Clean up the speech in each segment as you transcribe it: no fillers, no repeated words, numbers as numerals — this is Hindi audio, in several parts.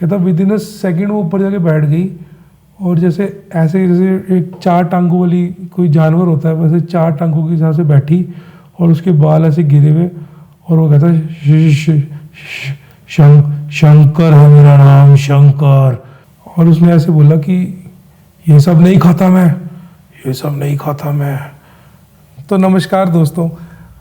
कहता विद इन अ सेकेंड वो ऊपर जाके बैठ गई और जैसे ऐसे जैसे एक 4 टांगों वाली कोई जानवर होता है वैसे 4 टांगों के हिसाब से बैठी और उसके बाल ऐसे गिरे हुए और वो कहता शंकर है मेरा नाम शंकर। और उसने ऐसे बोला कि ये सब नहीं खाता मैं, ये सब नहीं खाता मैं। तो नमस्कार दोस्तों,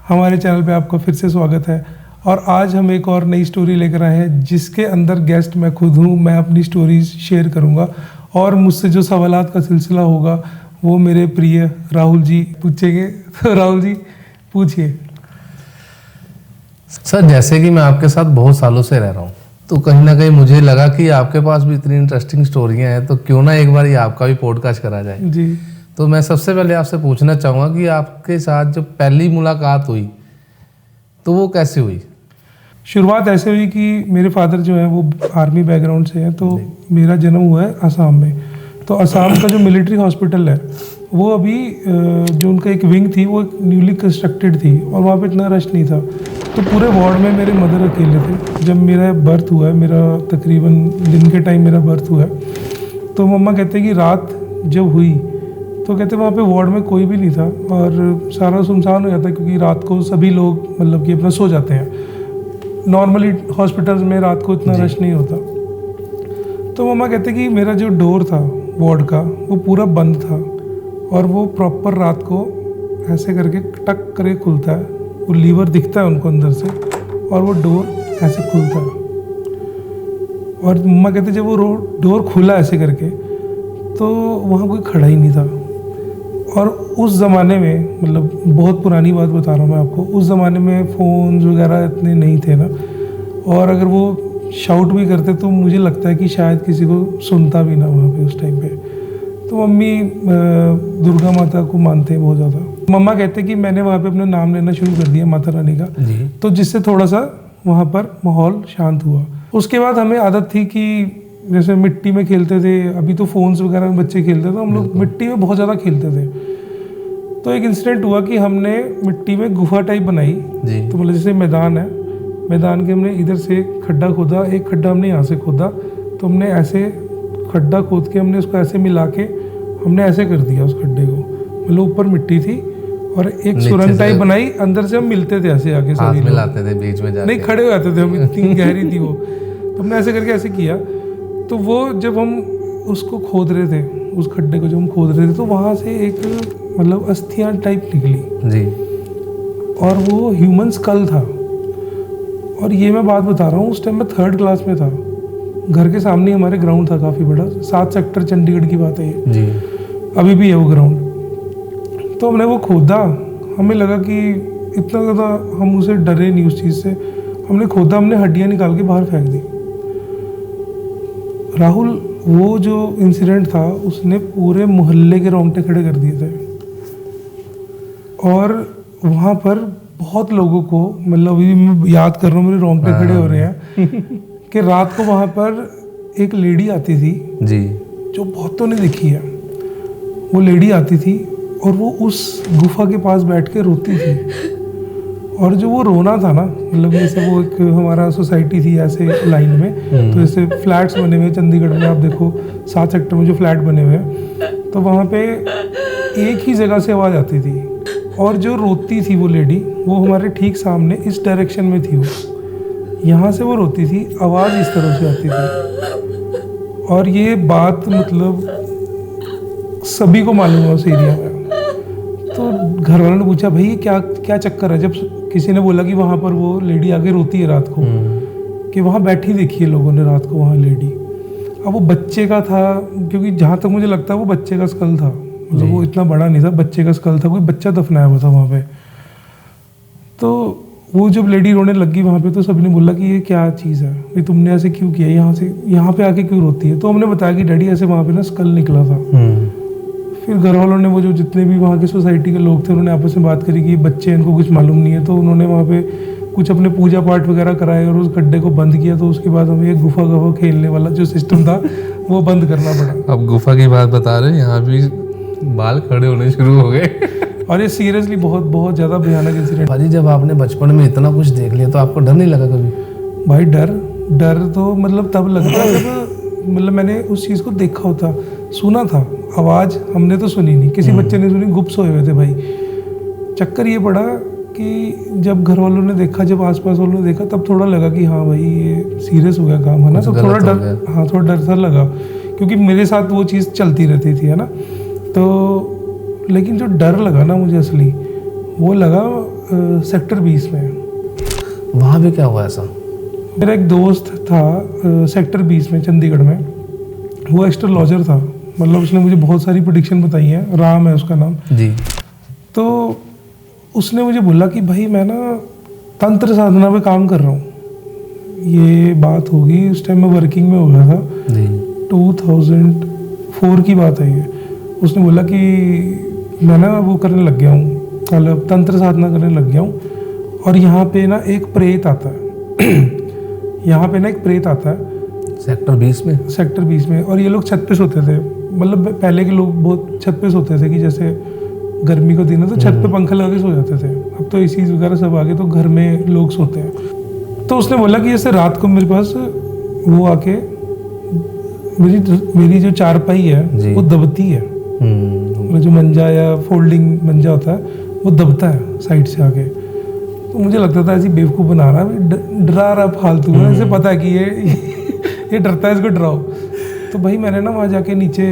हमारे चैनल पे आपका फिर से स्वागत है और आज हम एक और नई स्टोरी लेकर आए हैं जिसके अंदर गेस्ट मैं खुद हूँ। मैं अपनी स्टोरीज शेयर करूँगा और मुझसे जो सवालात का सिलसिला होगा वो मेरे प्रिय राहुल जी पूछेंगे। तो राहुल जी पूछिए। सर, जैसे कि मैं आपके साथ बहुत सालों से रह रहा हूँ तो कहीं ना कहीं मुझे लगा कि आपके पास भी इतनी इंटरेस्टिंग स्टोरियाँ हैं तो क्यों ना एक बार ये आपका भी पॉडकास्ट करा जाए। जी। तो मैं सबसे पहले आपसे पूछना चाहूँगा कि आपके साथ जब पहली मुलाकात हुई तो वो कैसे हुई? शुरुआत ऐसे हुई कि मेरे फादर जो है वो आर्मी बैकग्राउंड से हैं, तो मेरा जन्म हुआ है असम में। तो असम का जो मिलिट्री हॉस्पिटल है वो अभी जो उनका एक विंग थी वो न्यूली कंस्ट्रक्टेड थी और वहाँ पे इतना रश नहीं था। तो पूरे वार्ड में मेरे मदर अकेले थे। जब मेरा बर्थ हुआ है, मेरा तकरीबन दिन के टाइम मेरा बर्थ हुआ है, तो मम्मा कहते हैं कि रात जब हुई तो कहते वहाँ पे वार्ड में कोई भी नहीं था और सारा सुनसान हो जाता है क्योंकि रात को सभी लोग मतलब कि अपना सो जाते हैं। नॉर्मली हॉस्पिटल्स में रात को इतना रश नहीं होता। तो मम्मा कहते कि मेरा जो डोर था वार्ड का वो पूरा बंद था और वो प्रॉपर रात को ऐसे करके टक करके खुलता है। वो लीवर दिखता है उनको अंदर से और वो डोर ऐसे खुलता है। और मम्मा कहते जब वो डोर खुला ऐसे करके तो वहाँ कोई खड़ा ही नहीं था। और उस ज़माने में, मतलब बहुत पुरानी बात बता रहा हूँ मैं आपको, उस ज़माने में फ़ोन्स वगैरह इतने नहीं थे ना, और अगर वो शाउट भी करते तो मुझे लगता है कि शायद किसी को सुनता भी ना वहाँ पे उस टाइम पे। तो मम्मी दुर्गा माता को मानते हैं बहुत ज़्यादा। मम्मा कहते कि मैंने वहाँ पे अपना नाम लेना शुरू कर दिया माता रानी का, तो जिससे थोड़ा सा वहाँ पर माहौल शांत हुआ। उसके बाद हमें आदत थी कि जैसे मिट्टी में खेलते थे। अभी तो फोन्स वगैरह में बच्चे खेलते थे, हम लोग मिट्टी में बहुत ज़्यादा खेलते थे। तो एक इंसिडेंट हुआ कि हमने मिट्टी में गुफा टाइप बनाई। तो मतलब जैसे मैदान है, मैदान के हमने इधर से खड्डा खोदा, एक खड्डा हमने यहाँ से खोदा, तो हमने ऐसे खड्डा खोद के हमने उसको ऐसे मिला के हमने ऐसे कर दिया उस खड्डे को। मतलब ऊपर मिट्टी थी और एक सुरंग टाइप बनाई, अंदर से हम मिलते थे ऐसे आके सभी मिलाते थे, बीच में नहीं खड़े हो जाते थे हम, इतनी गहरी थी वो। तो हमने ऐसे करके ऐसे किया। तो वो जब हम उसको खोद रहे थे, उस खड्डे को जब हम खोद रहे थे, तो वहाँ से एक मतलब अस्थियाँ टाइप निकली जी, और वो ह्यूमन स्कल था। और ये मैं बात बता रहा हूँ, उस टाइम मैं 3rd क्लास में था। घर के सामने हमारे ग्राउंड था काफ़ी बड़ा, 7 सेक्टर चंडीगढ़ की बात है ये जी, अभी भी है वो ग्राउंड। तो हमने वो खोदा, हमें लगा कि इतना ज़्यादा हम उसे डरे नहीं उस चीज़ से। हमने खोदा, हमने हड्डियाँ निकाल के बाहर फेंक दी। राहुल, वो जो इंसिडेंट था उसने पूरे मोहल्ले के रोंगटे खड़े कर दिए थे। और वहाँ पर बहुत लोगों को, मतलब अभी मैं याद कर रहा हूँ, मेरे रोंगटे खड़े हो रहे हैं कि रात को वहाँ पर एक लेडी आती थी जी, जो बहुतों ने देखी है। वो लेडी आती थी और वो उस गुफा के पास बैठ के रोती थी। और जो वो रोना था ना, मतलब जैसे वो एक हमारा सोसाइटी थी ऐसे लाइन में, तो जैसे फ्लैट्स बने हुए चंडीगढ़ में, आप देखो 7 सेक्टर में जो फ्लैट बने हुए हैं, तो वहाँ पे एक ही जगह से आवाज़ आती थी। और जो रोती थी वो लेडी, वो हमारे ठीक सामने इस डायरेक्शन में थी। वो यहाँ से वो रोती थी, आवाज़ इस तरह से आती थी। और ये बात मतलब सभी को मालूम है उस एरिया में। तो घर वालों ने पूछा भाई क्या क्या चक्कर है। जब किसी ने बोला कि वहाँ पर वो लेडी आके रोती है रात को, कि वहाँ बैठी देखी है लोगों ने रात को वहाँ लेडी। अब वो बच्चे का था, क्योंकि जहाँ तक मुझे लगता है वो बच्चे का स्कल था, मतलब वो इतना बड़ा नहीं था, बच्चे का स्कल था, कोई बच्चा दफनाया हुआ था वहाँ पे। तो वो जब लेडी रोने लगी वहाँ पे, तो सभी ने बोला कि ये क्या चीज़ है भाई, तुमने ऐसे क्यों किया, यहाँ पे आके क्यों रोती है। तो हमने बताया कि डैडी ऐसे वहाँ पे ना स्कल निकला था। फिर घर वालों ने, वो जो जितने भी वहाँ के सोसाइटी के लोग थे, उन्होंने आपस में बात करी कि बच्चे, इनको कुछ मालूम नहीं है। तो उन्होंने वहाँ पे कुछ अपने पूजा पाठ वगैरह कराए और उस गड्ढे को बंद किया। तो उसके बाद हमें एक गुफा खेलने वाला जो सिस्टम था वो बंद करना पड़ा। अब गुफा की बात बता रहे हैं, यहाँ भी बाल खड़े होने शुरू हो गए। और ये सीरियसली बहुत बहुत ज़्यादा भयानक इंसिडेंट। भाजी, जब आपने बचपन में इतना कुछ देख लिया तो आपको डर नहीं लगा कभी? भाई डर डर तो मतलब तब लगता जब मतलब मैंने उस चीज़ को देखा होता, सुना था आवाज़, हमने तो सुनी नहीं, किसी बच्चे ने सुनी, गुप्त सोए हुए थे भाई। चक्कर ये पड़ा कि जब घर वालों ने देखा, जब आसपास वालों ने देखा, तब थोड़ा लगा कि हाँ भाई ये सीरियस हो गया काम, है ना। तो थोड़ा डर, हाँ थोड़ा डर सा लगा, क्योंकि मेरे साथ वो चीज़ चलती रहती थी, है ना। तो लेकिन जो डर लगा ना मुझे असली, वो लगा सेक्टर 20 में। वहाँ पे क्या हुआ ऐसा? मेरा एक दोस्त था सेक्टर 20 में चंडीगढ़ में, वो एस्ट्रोलॉजर था, मतलब उसने मुझे बहुत सारी प्रेडिक्शन बताई है, राम है उसका नाम जी। तो उसने मुझे बोला कि भाई मैं ना तंत्र साधना पे काम कर रहा हूँ। ये बात होगी उस टाइम मैं वर्किंग में हो गया था जी। 2004 की बात है ये। उसने बोला कि मैं ना वो करने लग गया हूँ, मतलब तंत्र साधना करने लग गया हूँ, और यहाँ पे ना एक प्रेत आता है यहाँ पे ना एक प्रेत आता है सेक्टर 20 में। सेक्टर 20 में, और ये लोग छत पे सोते थे। मतलब पहले के लोग बहुत छत पे सोते थे, कि जैसे गर्मी को दिन है तो छत पे पंखा लगा के सो जाते थे। अब तो एसी वगैरह सब आ गए तो घर में लोग सोते हैं। तो उसने बोला कि जैसे रात को मेरे पास वो आके मेरी जो चारपाई है वो दबती है, मतलब जो मंजा या फोल्डिंग मंजा होता है वो दबता है साइड से आके। तो मुझे लगता था ऐसी बेवकूफ़ बना रहा है, डरा रहा फालतू में, इसे पता है कि ये डरता है, इसको डराओ। तो भाई मैंने ना वहाँ जाके नीचे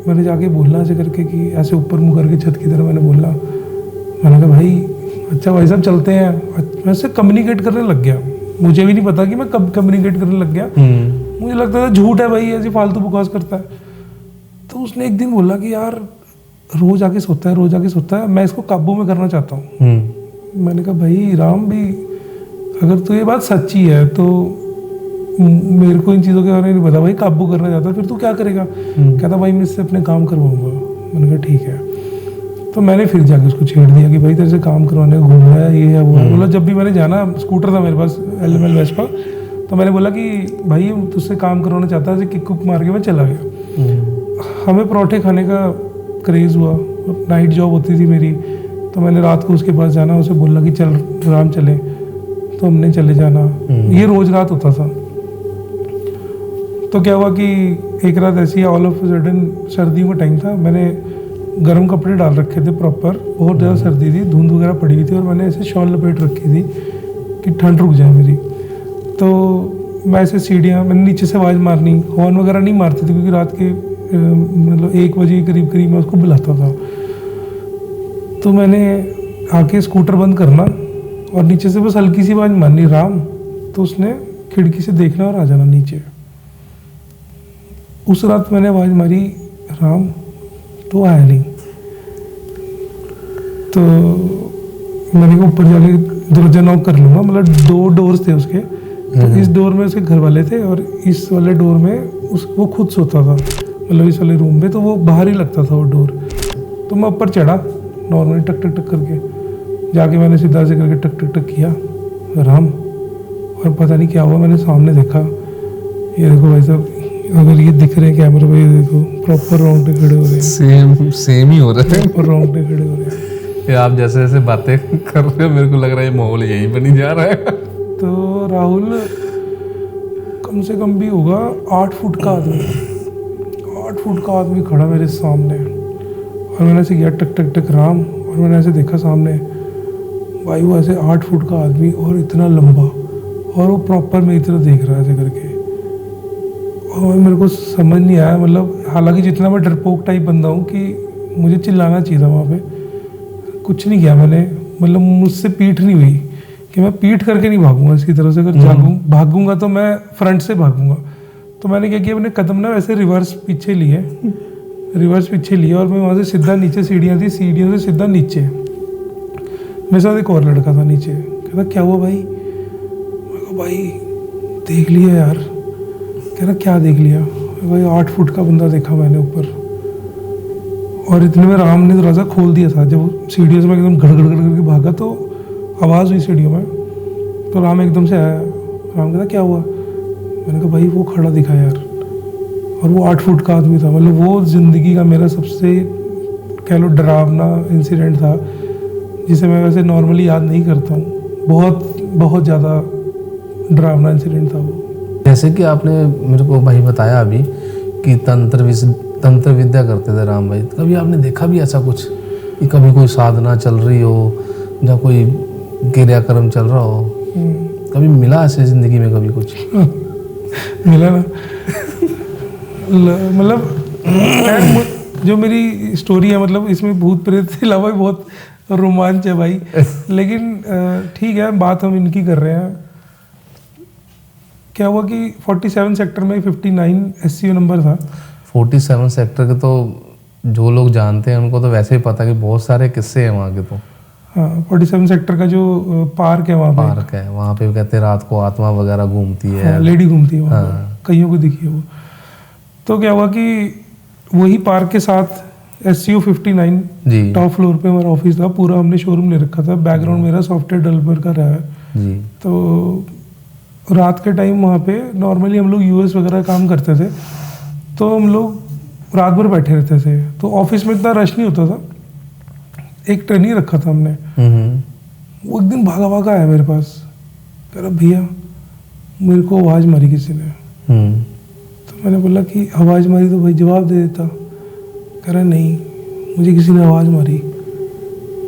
मैंने जाके बोलना ऐसे करके कि ऐसे ऊपर मुँह करके छत की तरह मैंने बोला, मैंने कहा भाई अच्छा भाई साहब चलते हैं। मैं उससे कम्युनिकेट करने लग गया, मुझे भी नहीं पता कि मैं कब कम्युनिकेट करने लग गया। मुझे लगता था झूठ है भाई, ऐसी फालतू बकवास करता है। तो उसने एक दिन बोला कि यार रोज आके सोता है, रोज आके सोता है, मैं इसको काबू में करना चाहता हूँ। मैंने कहा भाई राम भी, अगर तो ये बात सच्ची है तो मेरे को इन चीज़ों के बारे में नहीं पता, भाई काबू करना चाहता है, फिर तू क्या करेगा? कहता भाई मैं इससे अपने काम करवाऊंगा। मैंने कहा ठीक है। तो मैंने फिर जाके उसको छेड़ दिया कि भाई तेरे से काम करवाने को घूम रहा है, ये है वो है। बोला जब भी मैंने जाना, स्कूटर था मेरे पास LML वेस्पा, तो मैंने बोला कि भाई तुझसे काम करवाना चाहता है, किक कुक मार के मैं चला गया। हमें परोठे खाने का क्रेज़ हुआ, नाइट जॉब होती थी मेरी, तो मैंने रात को उसके पास जाना, उसे बोलना कि चल राम चले, तो हमने चले जाना। ये रोज रात होता था। तो क्या हुआ कि एक रात ऐसी ऑल ऑफ सडन, सर्दियों का टाइम था, मैंने गर्म कपड़े डाल रखे थे प्रॉपर, बहुत ज़्यादा सर्दी थी, धुंध वगैरह पड़ी हुई थी, और मैंने ऐसे शॉल लपेट रखी थी कि ठंड रुक जाए मेरी। तो मैं ऐसे सीढ़ियाँ, मैंने नीचे से आवाज़ मारनी, हॉर्न वगैरह नहीं मारती थी क्योंकि रात के मतलब 1 बजे के करीब मैं उसको बुलाता था। तो मैंने आके स्कूटर बंद करना और नीचे से बस हल्की सी आवाज़ मारनी, राम, तो उसने खिड़की से देखना और आ जाना नीचे। उस रात मैंने आवाज़ मारी राम, तो आया नहीं। तो मैंने कहा ऊपर जाके दरवाजा नॉक कर लूँगा, मतलब 2 डोर्स थे उसके, तो इस डोर में उसके घर वाले थे और इस वाले डोर में वो खुद सोता था, मतलब इस वाले रूम में, तो वो बाहर ही लगता था वो डोर। तो मैं ऊपर चढ़ा नॉर्मली टक टक टक करके, जाके मैंने सीधा से करके टक टक टक किया राम, और पता नहीं क्या हुआ, मैंने सामने देखा, ये देखो भाई साहब, अगर ये दिख रहे हैं कैमरे पे, ये देखो प्रॉपर रोंगटे खड़े हो रहे हैं। सेम ही हो रहा है, प्रॉपर रोंगटे खड़े हो रहे हैं। ये आप जैसे जैसे बातें कर रहे हो मेरे को लग रहा है ये माहौल यही बनी जा रहा है। तो राहुल कम से कम भी होगा 8 फुट का आदमी, 8 फुट का आदमी खड़ा मेरे सामने, और मैंने ऐसे किया टक टक टक राम, और मैंने ऐसे देखा सामने, भाई वो ऐसे 8 फुट का आदमी और इतना लंबा, और वो प्रॉपर मेरी तरफ देख रहा है ऐसे करके। और मेरे को समझ नहीं आया, मतलब हालांकि जितना मैं डरपोक टाइप बंदा हूँ कि मुझे चिल्लाना चाहिए था वहाँ पे, कुछ नहीं किया मैंने, मतलब मुझसे पीठ नहीं हुई कि मैं पीठ करके नहीं भागूंगा इसकी तरफ से, अगर भागूंगा तो मैं फ्रंट से भागूंगा। तो मैंने क्या किया, अपने कदम ना वैसे रिवर्स पीछे लिए, और मैं वहाँ से सीधा नीचे, सीढ़ियाँ थी, सीढ़ियों से सीधा नीचे, मेरे साथ एक और लड़का था नीचे। कहता क्या हुआ भाई? मैं कहा भाई देख लिया यार। कह रहा क्या देख लिया? भाई 8 फुट का बंदा देखा मैंने ऊपर, और इतने में राम ने दरवाज़ा खोल दिया था। जब सीढ़ियों से मैं एकदम गड़गड़ करके भागा तो आवाज़ हुई सीढ़ियों में, तो राम एकदम से आया। राम कहता क्या हुआ? मैंने कहा भाई वो खड़ा दिखा यार, और वो 8 फुट का आदमी था। मतलब वो ज़िंदगी का मेरा सबसे कह लो डरावना इंसिडेंट था, जिसे मैं वैसे नॉर्मली याद नहीं करता हूँ। बहुत बहुत ज़्यादा डरावना इंसिडेंट था वो। जैसे कि आपने मेरे को भाई बताया अभी कि तंत्र विद्या करते थे राम भाई, तो कभी आपने देखा भी ऐसा कुछ कि कभी कोई साधना चल रही हो या कोई क्रियाक्रम चल रहा हो, कभी मिला ऐसे जिंदगी में कभी कुछ? मिला ना। मतलब जो मेरी स्टोरी है, मतलब इसमें भूत प्रेत के अलावा भी बहुत रोमांच है भाई। लेकिन ठीक है, बात हम इनकी कर रहे हैं। क्या हुआ कि 47 सेक्टर में 59 SCU नंबर था। 47 सेक्टर के तो जो लोग जानते हैं उनको तो वैसे ही पता कि बहुत सारे किस्से हैं वहाँ के। तो हाँ, 47 सेक्टर का जो पार्क है, वहाँ पार्क है, वहाँ पे कहते हैं रात को आत्मा वगैरह घूमती है। हाँ, लेडी घूमती है वहाँ हाँ। पे, कईयों को दिखी है वो। तो क्या हुआ कि वही पार्क के साथ SCU 59 जी टॉप फ्लोर पे हमारा ऑफिस था। पूरा हमने शोरूम ले रखा था। बैकग्राउंड मेरा सॉफ्टवेयर डेवलपर का रहा है। जी। तो रात के टाइम वहाँ पे नॉर्मली हम लोग US वगैरह काम करते थे, तो हम लोग रात भर बैठे रहते थे। तो ऑफिस में इतना रश नहीं होता था। एक ट्रेनी रखा था हमने, वो एक दिन भागा भागा आया मेरे पास, कह रहा भैया मेरे को आवाज़ मारी किसी ने। तो मैंने बोला कि आवाज़ मारी तो भाई जवाब दे देता। कह रहा नहीं, मुझे किसी ने आवाज़ मारी।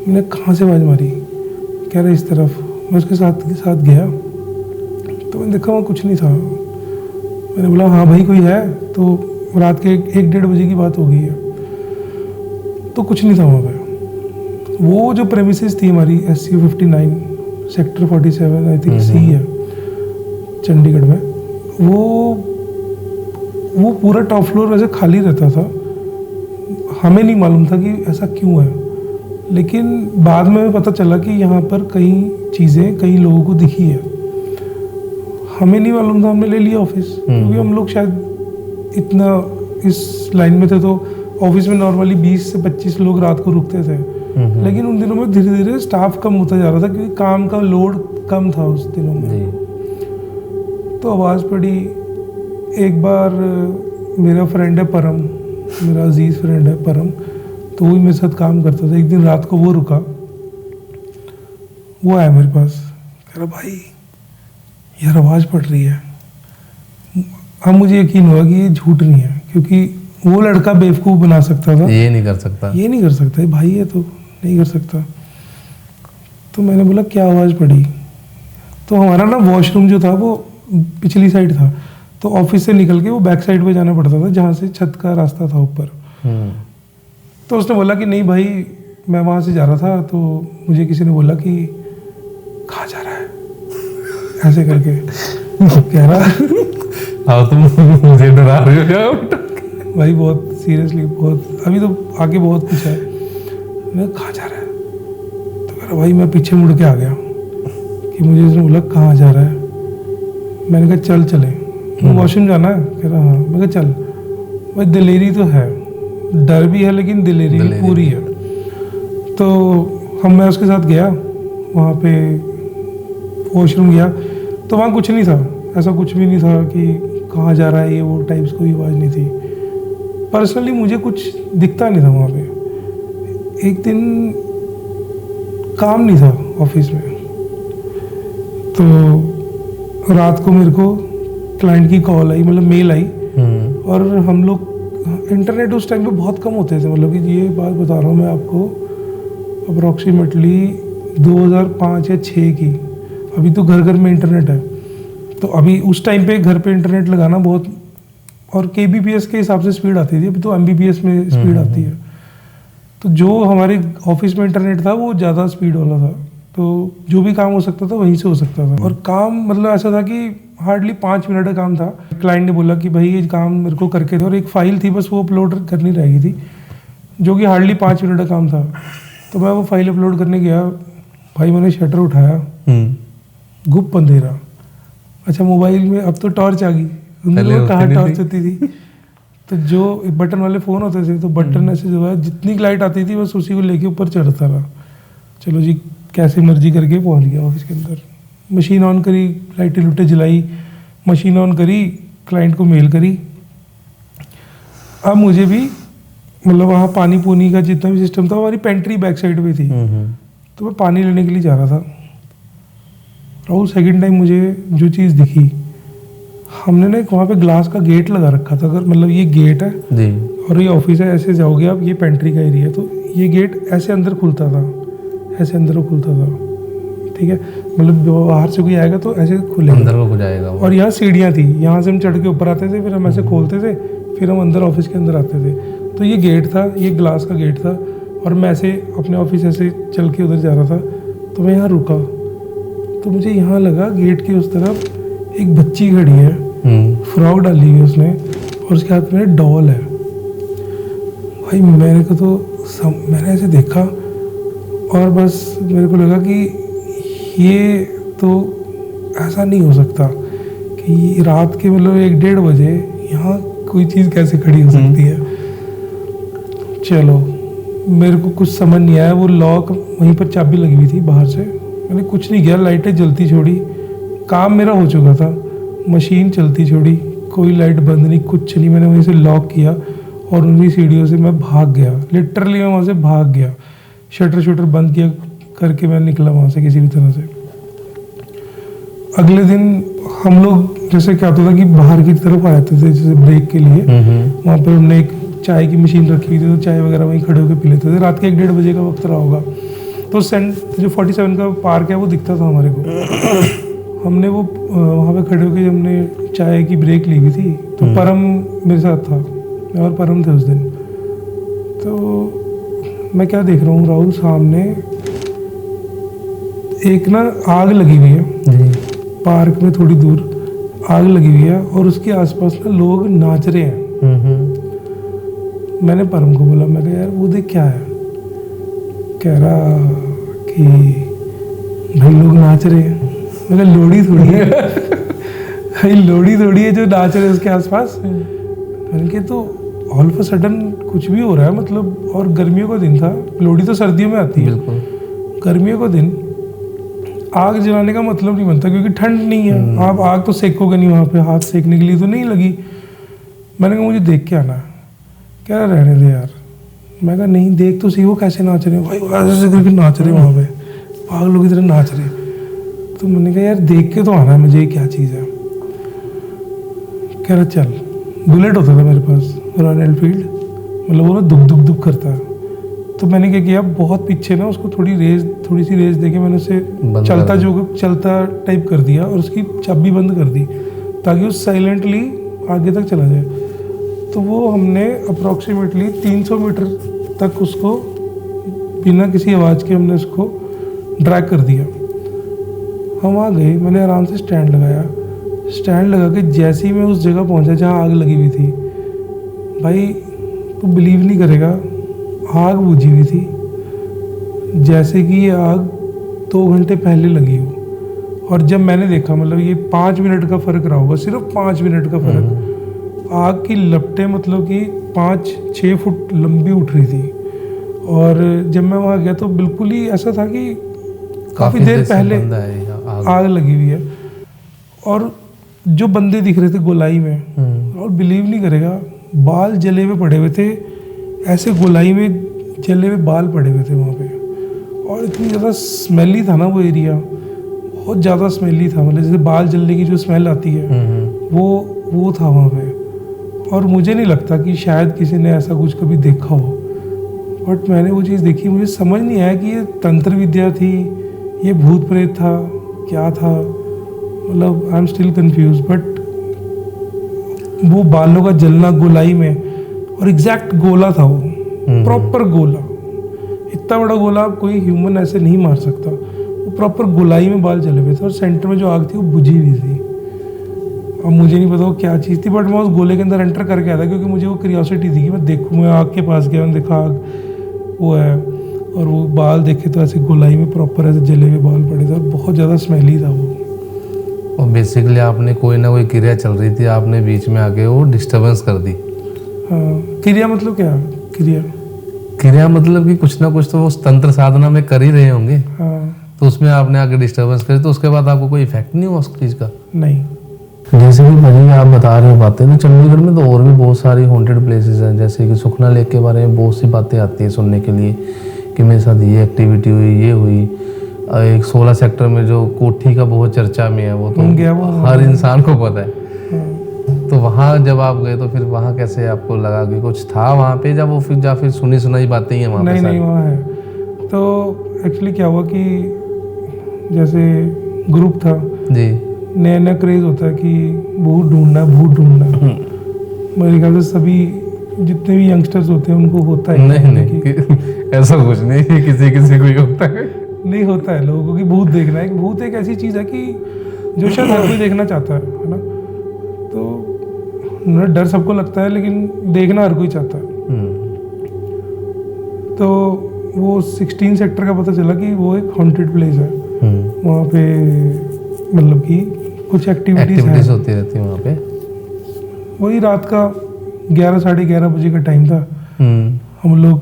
मैंने कहाँ से आवाज़ मारी? कह रहा इस तरफ। मैं उसके साथ गया तो मैंने देखा वहाँ कुछ नहीं था। मैंने बोला हाँ भाई कोई है? तो रात के 1-1:30 बजे की बात हो गई है। तो कुछ नहीं था वहाँ पे। वो जो प्रेमिसेस थी हमारी SCU 59 sector 47 I think C है चंडीगढ़ में, वो पूरा टॉप फ्लोर वैसे खाली रहता था। हमें नहीं मालूम था कि ऐसा क्यों है, लेकिन बाद में पता चला कि यहाँ पर कई चीज़ें कई लोगों को दिखी है। हमें नहीं मालूम था, हमने ले लिया ऑफिस, क्योंकि हम लोग शायद इतना इस लाइन में थे। तो ऑफिस में नॉर्मली 20 से 25 लोग रात को रुकते थे, लेकिन उन दिनों में धीरे धीरे स्टाफ कम होता जा रहा था, क्योंकि काम का लोड कम था उस दिनों में। तो आवाज़ पड़ी। एक बार मेरा फ्रेंड है परम, मेरा अजीज़ फ्रेंड है परम, तो वही मेरे साथ काम करता था। एक दिन रात को वो रुका, वो आया मेरे पास, कह रहा भाई यार आवाज़ पड़ रही है। अब मुझे यकीन हुआ कि ये झूठ नहीं है, क्योंकि वो लड़का बेवकूफ़ बना सकता था, ये नहीं कर सकता, ये नहीं कर सकता, ये भाई है तो नहीं कर सकता। तो मैंने बोला क्या आवाज़ पड़ी? तो हमारा ना वॉशरूम जो था वो पिछली साइड था, तो ऑफिस से निकल के वो बैक साइड पे जाना पड़ता था, जहाँ से छत का रास्ता था ऊपर। तो उसने बोला कि नहीं भाई मैं वहाँ से जा रहा था, तो मुझे किसी ने बोला कि कहाँ जा रहा है, ऐसे करके। तो कह रहा हाँ तुम मुझे डरा रहे हो भाई बहुत सीरियसली, बहुत अभी तो आगे बहुत कुछ है। मैं कहाँ जा रहा है? तो कह रहा भाई मैं पीछे मुड़ के आ गया कि मुझे उसने बोला कहाँ जा रहा है। मैंने कहा चल चले, वॉशरूम जाना है? कह रहा हाँ। मैं कहा चल। भाई दिलेरी तो है, डर भी है, लेकिन दिलेरी पूरी है। तो मैं उसके साथ गया वहाँ पे, वॉशरूम गया तो वहाँ कुछ नहीं था, ऐसा कुछ भी नहीं था कि कहाँ जा रहा है ये वो टाइप्स, कोई आवाज़ नहीं थी। पर्सनली मुझे कुछ दिखता नहीं था वहाँ पे। एक दिन काम नहीं था ऑफिस में, तो रात को मेरे को क्लाइंट की कॉल आई, मतलब मेल आई। और हम लोग इंटरनेट उस टाइम पे बहुत कम होते थे, मतलब कि ये बात बता रहा हूँ मैं आपको अप्रॉक्सीमेटली 2005 या 6 की। अभी तो घर घर में इंटरनेट है, तो अभी उस टाइम पे घर पे इंटरनेट लगाना बहुत, और kbps के हिसाब से स्पीड आती थी, अभी तो mbps में स्पीड आती है। तो जो हमारे ऑफिस में इंटरनेट था वो ज़्यादा स्पीड वाला था, तो जो भी काम हो सकता था वहीं से हो सकता था। और काम मतलब ऐसा था कि हार्डली 5 मिनट का काम था। क्लाइंट ने बोला कि भाई ये काम मेरे को करके दो, और एक फाइल थी बस वो अपलोड करनी रह गई थी, जो कि हार्डली 5 मिनट का काम था। तो मैं वो फाइल अपलोड करने गया भाई, मैंने शटर उठाया, गुप्त अंधेरा। अच्छा मोबाइल में अब तो टॉर्च आ गई, उन दिनों में कहाँ टॉर्च होती थी। तो जो बटन वाले फ़ोन होते थे, तो बटन ऐसे जो है जितनी लाइट आती थी बस उसी को लेके ऊपर चढ़ता रहा। चलो जी कैसे मर्जी करके पहुंच गया ऑफिस के अंदर। मशीन ऑन करी, लाइटें लुटे जलाई, मशीन ऑन करी, क्लाइंट को मेल करी। अब मुझे भी मतलब वहाँ पानी पूनी का जितना भी सिस्टम था, हमारी पेंट्री बैक साइड पे थी, तो मैं पानी लेने के लिए जा रहा था। और सेकंड टाइम मुझे जो चीज़ दिखी, हमने ना एक वहाँ पे ग्लास का गेट लगा रखा था। अगर मतलब ये गेट है जी। और ये ऑफिस है, ऐसे जाओगे आप, ये पेंट्री का एरिया है, तो ये गेट ऐसे अंदर खुलता था, ऐसे अंदर वो खुलता था, ठीक है। मतलब बाहर से कोई आएगा तो ऐसे खुलेगा, अंदर को जाएगा वो। और यहाँ सीढ़ियाँ थी, यहाँ से हम चढ़ के ऊपर आते थे, फिर हम ऐसे खोलते थे, फिर हम अंदर ऑफिस के अंदर आते थे। तो ये गेट था, ये ग्लास का गेट था, और मैं ऐसे अपने ऑफिस ऐसे चल के उधर जा रहा था, तो मैं यहाँ रुका, तो मुझे यहाँ लगा गेट के उस तरफ एक बच्ची खड़ी है, फ्रॉक डाली हुई है उसने, और उसके हाथ में डॉल है। भाई मेरे को तो मैंने ऐसे देखा, और बस मेरे को लगा कि ये तो ऐसा नहीं हो सकता कि रात के मतलब 1-1:30 बजे यहाँ कोई चीज़ कैसे खड़ी हो सकती है। चलो, मेरे को कुछ समझ नहीं आया। वो लॉक वहीं पर चाबी लगी हुई थी बाहर से, मैंने कुछ नहीं किया, लाइटें जलती छोड़ी, काम मेरा हो चुका था, मशीन चलती छोड़ी, कोई लाइट बंद नहीं, कुछ नहीं। मैंने वहीं से लॉक किया और उन्हीं सीढ़ियों से मैं भाग गया, लिटरली मैं वहाँ से भाग गया, शटर बंद किया करके मैं निकला वहाँ से किसी भी तरह से। अगले दिन हम लोग जैसे क्या होता था कि बाहर की तरफ आए थे जैसे ब्रेक के लिए, वहाँ पर हमने एक चाय की मशीन रखी हुई थी, तो चाय वगैरह वहीं खड़े होकर पी लेते थे। रात के 1-1:30 बजे का वक्त रहा होगा, तो जो 47 का पार्क है वो दिखता था हमारे को। हमने वो वहाँ पे खड़े होकर हमने चाय की ब्रेक ली हुई थी, तो परम मेरे साथ था, मैं और परम थे उस दिन। तो मैं क्या देख रहा हूँ, राहुल, सामने एक ना आग लगी हुई है पार्क में, थोड़ी दूर आग लगी हुई है, और उसके आसपास ना लोग नाच रहे हैं। मैंने परम को बोला, मैं कहा यार वो देख क्या है, कह रहा कि भाई लोग नाच रहे हैं। मैं कहा लोड़ी थोड़ी है भाई लोड़ी थोड़ी है जो नाच रहे हैं उसके आसपास। मैंने कहा तो ऑल ऑफ अ सडन कुछ भी हो रहा है, मतलब, और गर्मियों का दिन था, लोड़ी तो सर्दियों में आती है, गर्मियों का दिन आग जलाने का मतलब नहीं बनता क्योंकि ठंड नहीं है, आप आग तो सेकोगे नहीं, वहाँ पे हाथ सेकने के लिए तो नहीं लगी। मैंने कहा मुझे देख के आना, कह रहा रहने दे यार। मैं कहा नहीं, देख तो सही वो कैसे नाच रहे हैं भाई, ऐसे करके नाच रहे वहाँ पे, पागलों की तरह नाच रहे। तो मैंने कहा यार देख के तो आना है मुझे, ये क्या चीज़ है। कह रहा चल, बुलेट होता था मेरे पास, रॉयल एनफील्ड, मतलब वो ना दुख करता है। तो मैंने क्या किया, बहुत पीछे ना उसको थोड़ी सी रेस देके मैंने उसे चलता टाइप कर दिया, और उसकी चाबी बंद कर दी ताकि वो साइलेंटली आगे तक चला जाए। तो वो हमने अप्रॉक्सीमेटली 300 मीटर तक उसको बिना किसी आवाज़ के हमने उसको ड्रैग कर दिया। हम आ गए, मैंने आराम से स्टैंड लगाया, स्टैंड लगा के जैसे ही मैं उस जगह पहुंचा जहाँ आग लगी हुई थी, भाई तू बिलीव नहीं करेगा, आग बुझी हुई थी जैसे कि ये आग 2 घंटे पहले लगी हो। और जब मैंने देखा, मतलब ये 5 मिनट का फ़र्क रहा होगा, सिर्फ 5 मिनट का फ़र्क, आग की लपटें मतलब कि 5-6 फुट लंबी उठ रही थी। और जब मैं वहाँ गया तो बिल्कुल ही ऐसा था कि काफ़ी देर पहले आग लगी हुई है। और जो बंदे दिख रहे थे गोलाई में, और बिलीव नहीं करेगा, बाल जले हुए पड़े हुए थे, ऐसे गोलाई में जले हुए बाल पड़े हुए थे वहाँ पे। और इतनी ज़्यादा स्मेली था ना वो एरिया, बहुत ज़्यादा स्मेली था, मतलब जैसे बाल जलने की जो स्मेल आती है वो था वहाँ पे। और मुझे नहीं लगता कि शायद किसी ने ऐसा कुछ कभी देखा हो, बट मैंने वो चीज़ देखी, मुझे समझ नहीं आया कि ये तंत्र विद्या थी, ये भूत प्रेत था, क्या था, मतलब I am still confuse. But वो बालों का जलना गोलाई में, और एग्जैक्ट गोला था वो, प्रॉपर गोला, इतना बड़ा गोला कोई ह्यूमन ऐसे नहीं मार सकता, वो प्रॉपर गोलाई में बाल जले हुए थे, और सेंटर में जो आग थी वो बुझी हुई थी। अब मुझे नहीं पता वो क्या चीज़ थी, बट मैं उस गोले के अंदर एंटर करके आया था क्योंकि मुझे वो क्यूरियोसिटी थी कि मैं देखूँ। मैं आग के पास गया, मैंने देखा आग वो है, और वो बाल देखे तो ऐसे गोलाई में प्रॉपर ऐसे जले हुए बाल पड़े थे, और बहुत ज़्यादा स्मेली था वो। और बेसिकली आपने कोई ना कोई क्रिया चल रही थी, आपने बीच में आके वो डिस्टर्बेंस कर दी। हाँ, क्रिया मतलब क्या? क्रिया मतलब कि कुछ ना कुछ तो वो तंत्र साधना में कर ही रहे होंगे। हाँ। तो उसमें आपने आके डिस्टर्बेंस करी, तो उसके बाद आपको कोई इफेक्ट नहीं हुआ उस चीज़ का? नहीं। जैसे कि भाई आप बता रहे हो बातें, तो चंडीगढ़ में तो और भी बहुत सारी हॉन्टेड प्लेसेस हैं, जैसे कि सुखना लेक के बारे में बहुत सी बातें आती हैं सुनने के लिए कि मेरे साथ ये एक्टिविटी हुई, ये हुई। एक 16 सेक्टर में जो कोठी का बहुत चर्चा में है, वो तो हर इंसान को पता है। तो वहाँ जब आप गए तो फिर वहाँ कैसे आपको लगा कि कुछ था वहाँ पे, जब वो फिर सुनी सुनाई बातें ही हैं वहाँ पे नहीं सारी? वहाँ है। तो एक्चुअली क्या हुआ कि जैसे ग्रुप था, जी। नया नया क्रेज होता है कि भूत ढूंढना मेरे ख्याल से सभी जितने भी यंगस्टर्स होते हैं उनको होता है। नहीं ऐसा कुछ नहीं, किसी किसी को ही होता है। नहीं होता है लोगों को कि भूत देखना है। भूत एक ऐसी चीज़ है कि जो शायद हर कोई देखना चाहता है ना। तो डर सबको लगता है लेकिन देखना हर कोई चाहता है। तो वो 16 सेक्टर का पता चला कि वो एक हॉन्टेड प्लेस है। वहाँ पे मतलब कि कुछ एक्टिविटीज होती रहती है वहाँ पे। वही रात का 11 साढ़े 11 बजे का टाइम था। हम लोग,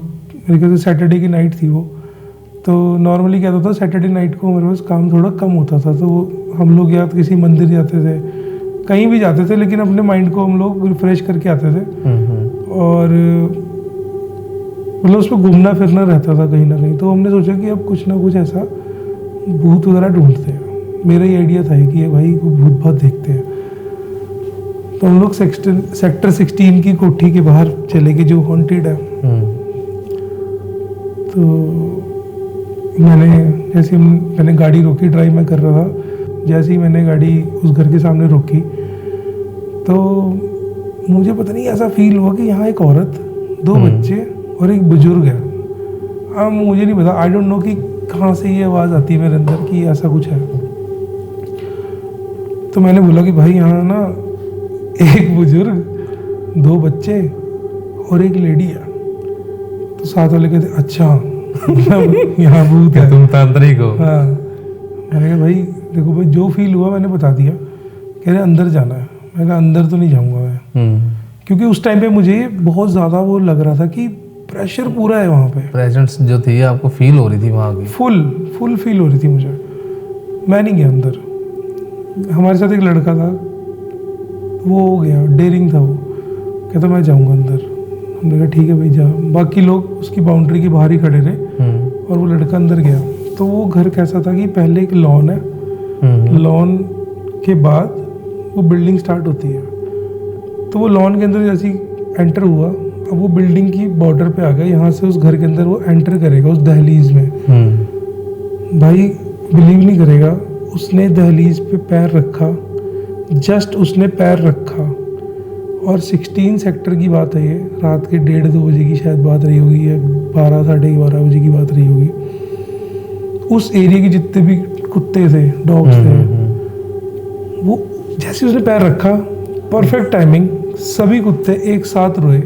मेरे ख्याल से सैटरडे की नाइट थी वो। तो नॉर्मली क्या होता था, सैटरडे नाइट को मेरे पास काम थोड़ा कम होता था, तो हम लोग या तो किसी मंदिर जाते थे, कहीं भी जाते थे, लेकिन अपने माइंड को हम लोग रिफ्रेश करके आते थे। और मतलब उसमें घूमना फिरना रहता था कहीं ना कहीं। तो हमने सोचा कि अब कुछ ना कुछ ऐसा भूत वगैरह ढूंढते हैं। मेरा ही आइडिया था कि भाई भूत बहुत देखते हैं। तो हम लोग सेक्टर 16 की कोठी के बाहर चले गए जो हॉन्टेड है। तो मैंने गाड़ी रोकी, ड्राइव मैं कर रहा था। जैसे ही मैंने गाड़ी उस घर के सामने रोकी तो मुझे पता नहीं ऐसा फील हुआ कि यहाँ एक औरत, 2 बच्चे और एक बुजुर्ग है। अब मुझे नहीं पता, आई डोंट नो कि कहाँ से ये आवाज़ आती है मेरे अंदर कि ऐसा कुछ है। तो मैंने बोला कि भाई यहाँ ना एक बुजुर्ग, 2 बच्चे और एक लेडी है। तो साथ वाले कहते अच्छा यहाँ भूत है, तुम तांत्रिक हो। हाँ। मैंने कहा भाई देखो भाई जो फील हुआ मैंने बता दिया। कह रहे अंदर जाना है। मैंने कहा अंदर तो नहीं जाऊँगा मैं, क्योंकि उस टाइम पे मुझे बहुत ज़्यादा वो लग रहा था कि प्रेशर पूरा है वहाँ पे। प्रेजेंस जो थी आपको फील हो रही थी वहाँ की? फुल फील हो रही थी मुझे। मैं नहीं गया अंदर। हमारे साथ एक लड़का था, वो हो गया, डेयरिंग था वो, कहता मैं जाऊँगा अंदर। हमने कहा ठीक है भाई जा। बाकी लोग उसकी बाउंड्री के बाहर ही खड़े रहे और वो लड़का अंदर गया। तो वो घर कैसा था कि पहले एक लॉन है, लॉन के बाद वो बिल्डिंग स्टार्ट होती है। तो वो लॉन के अंदर जैसे एंटर हुआ, अब वो बिल्डिंग की बॉर्डर पे आ गया। यहाँ से उस घर के अंदर वो एंटर करेगा उस दहलीज में। भाई बिलीव नहीं करेगा, उसने दहलीज पे पैर रखा, जस्ट उसने पैर रखा। और 16 सेक्टर की बात है ये, रात के 1:30-2 बजे की शायद बात रही होगी, या 12 साढ़े 12 बजे की बात रही होगी। उस एरिया के जितने भी कुत्ते थे, डॉग्स थे, वो जैसे उसने पैर रखा, परफेक्ट टाइमिंग, सभी कुत्ते एक साथ रोए।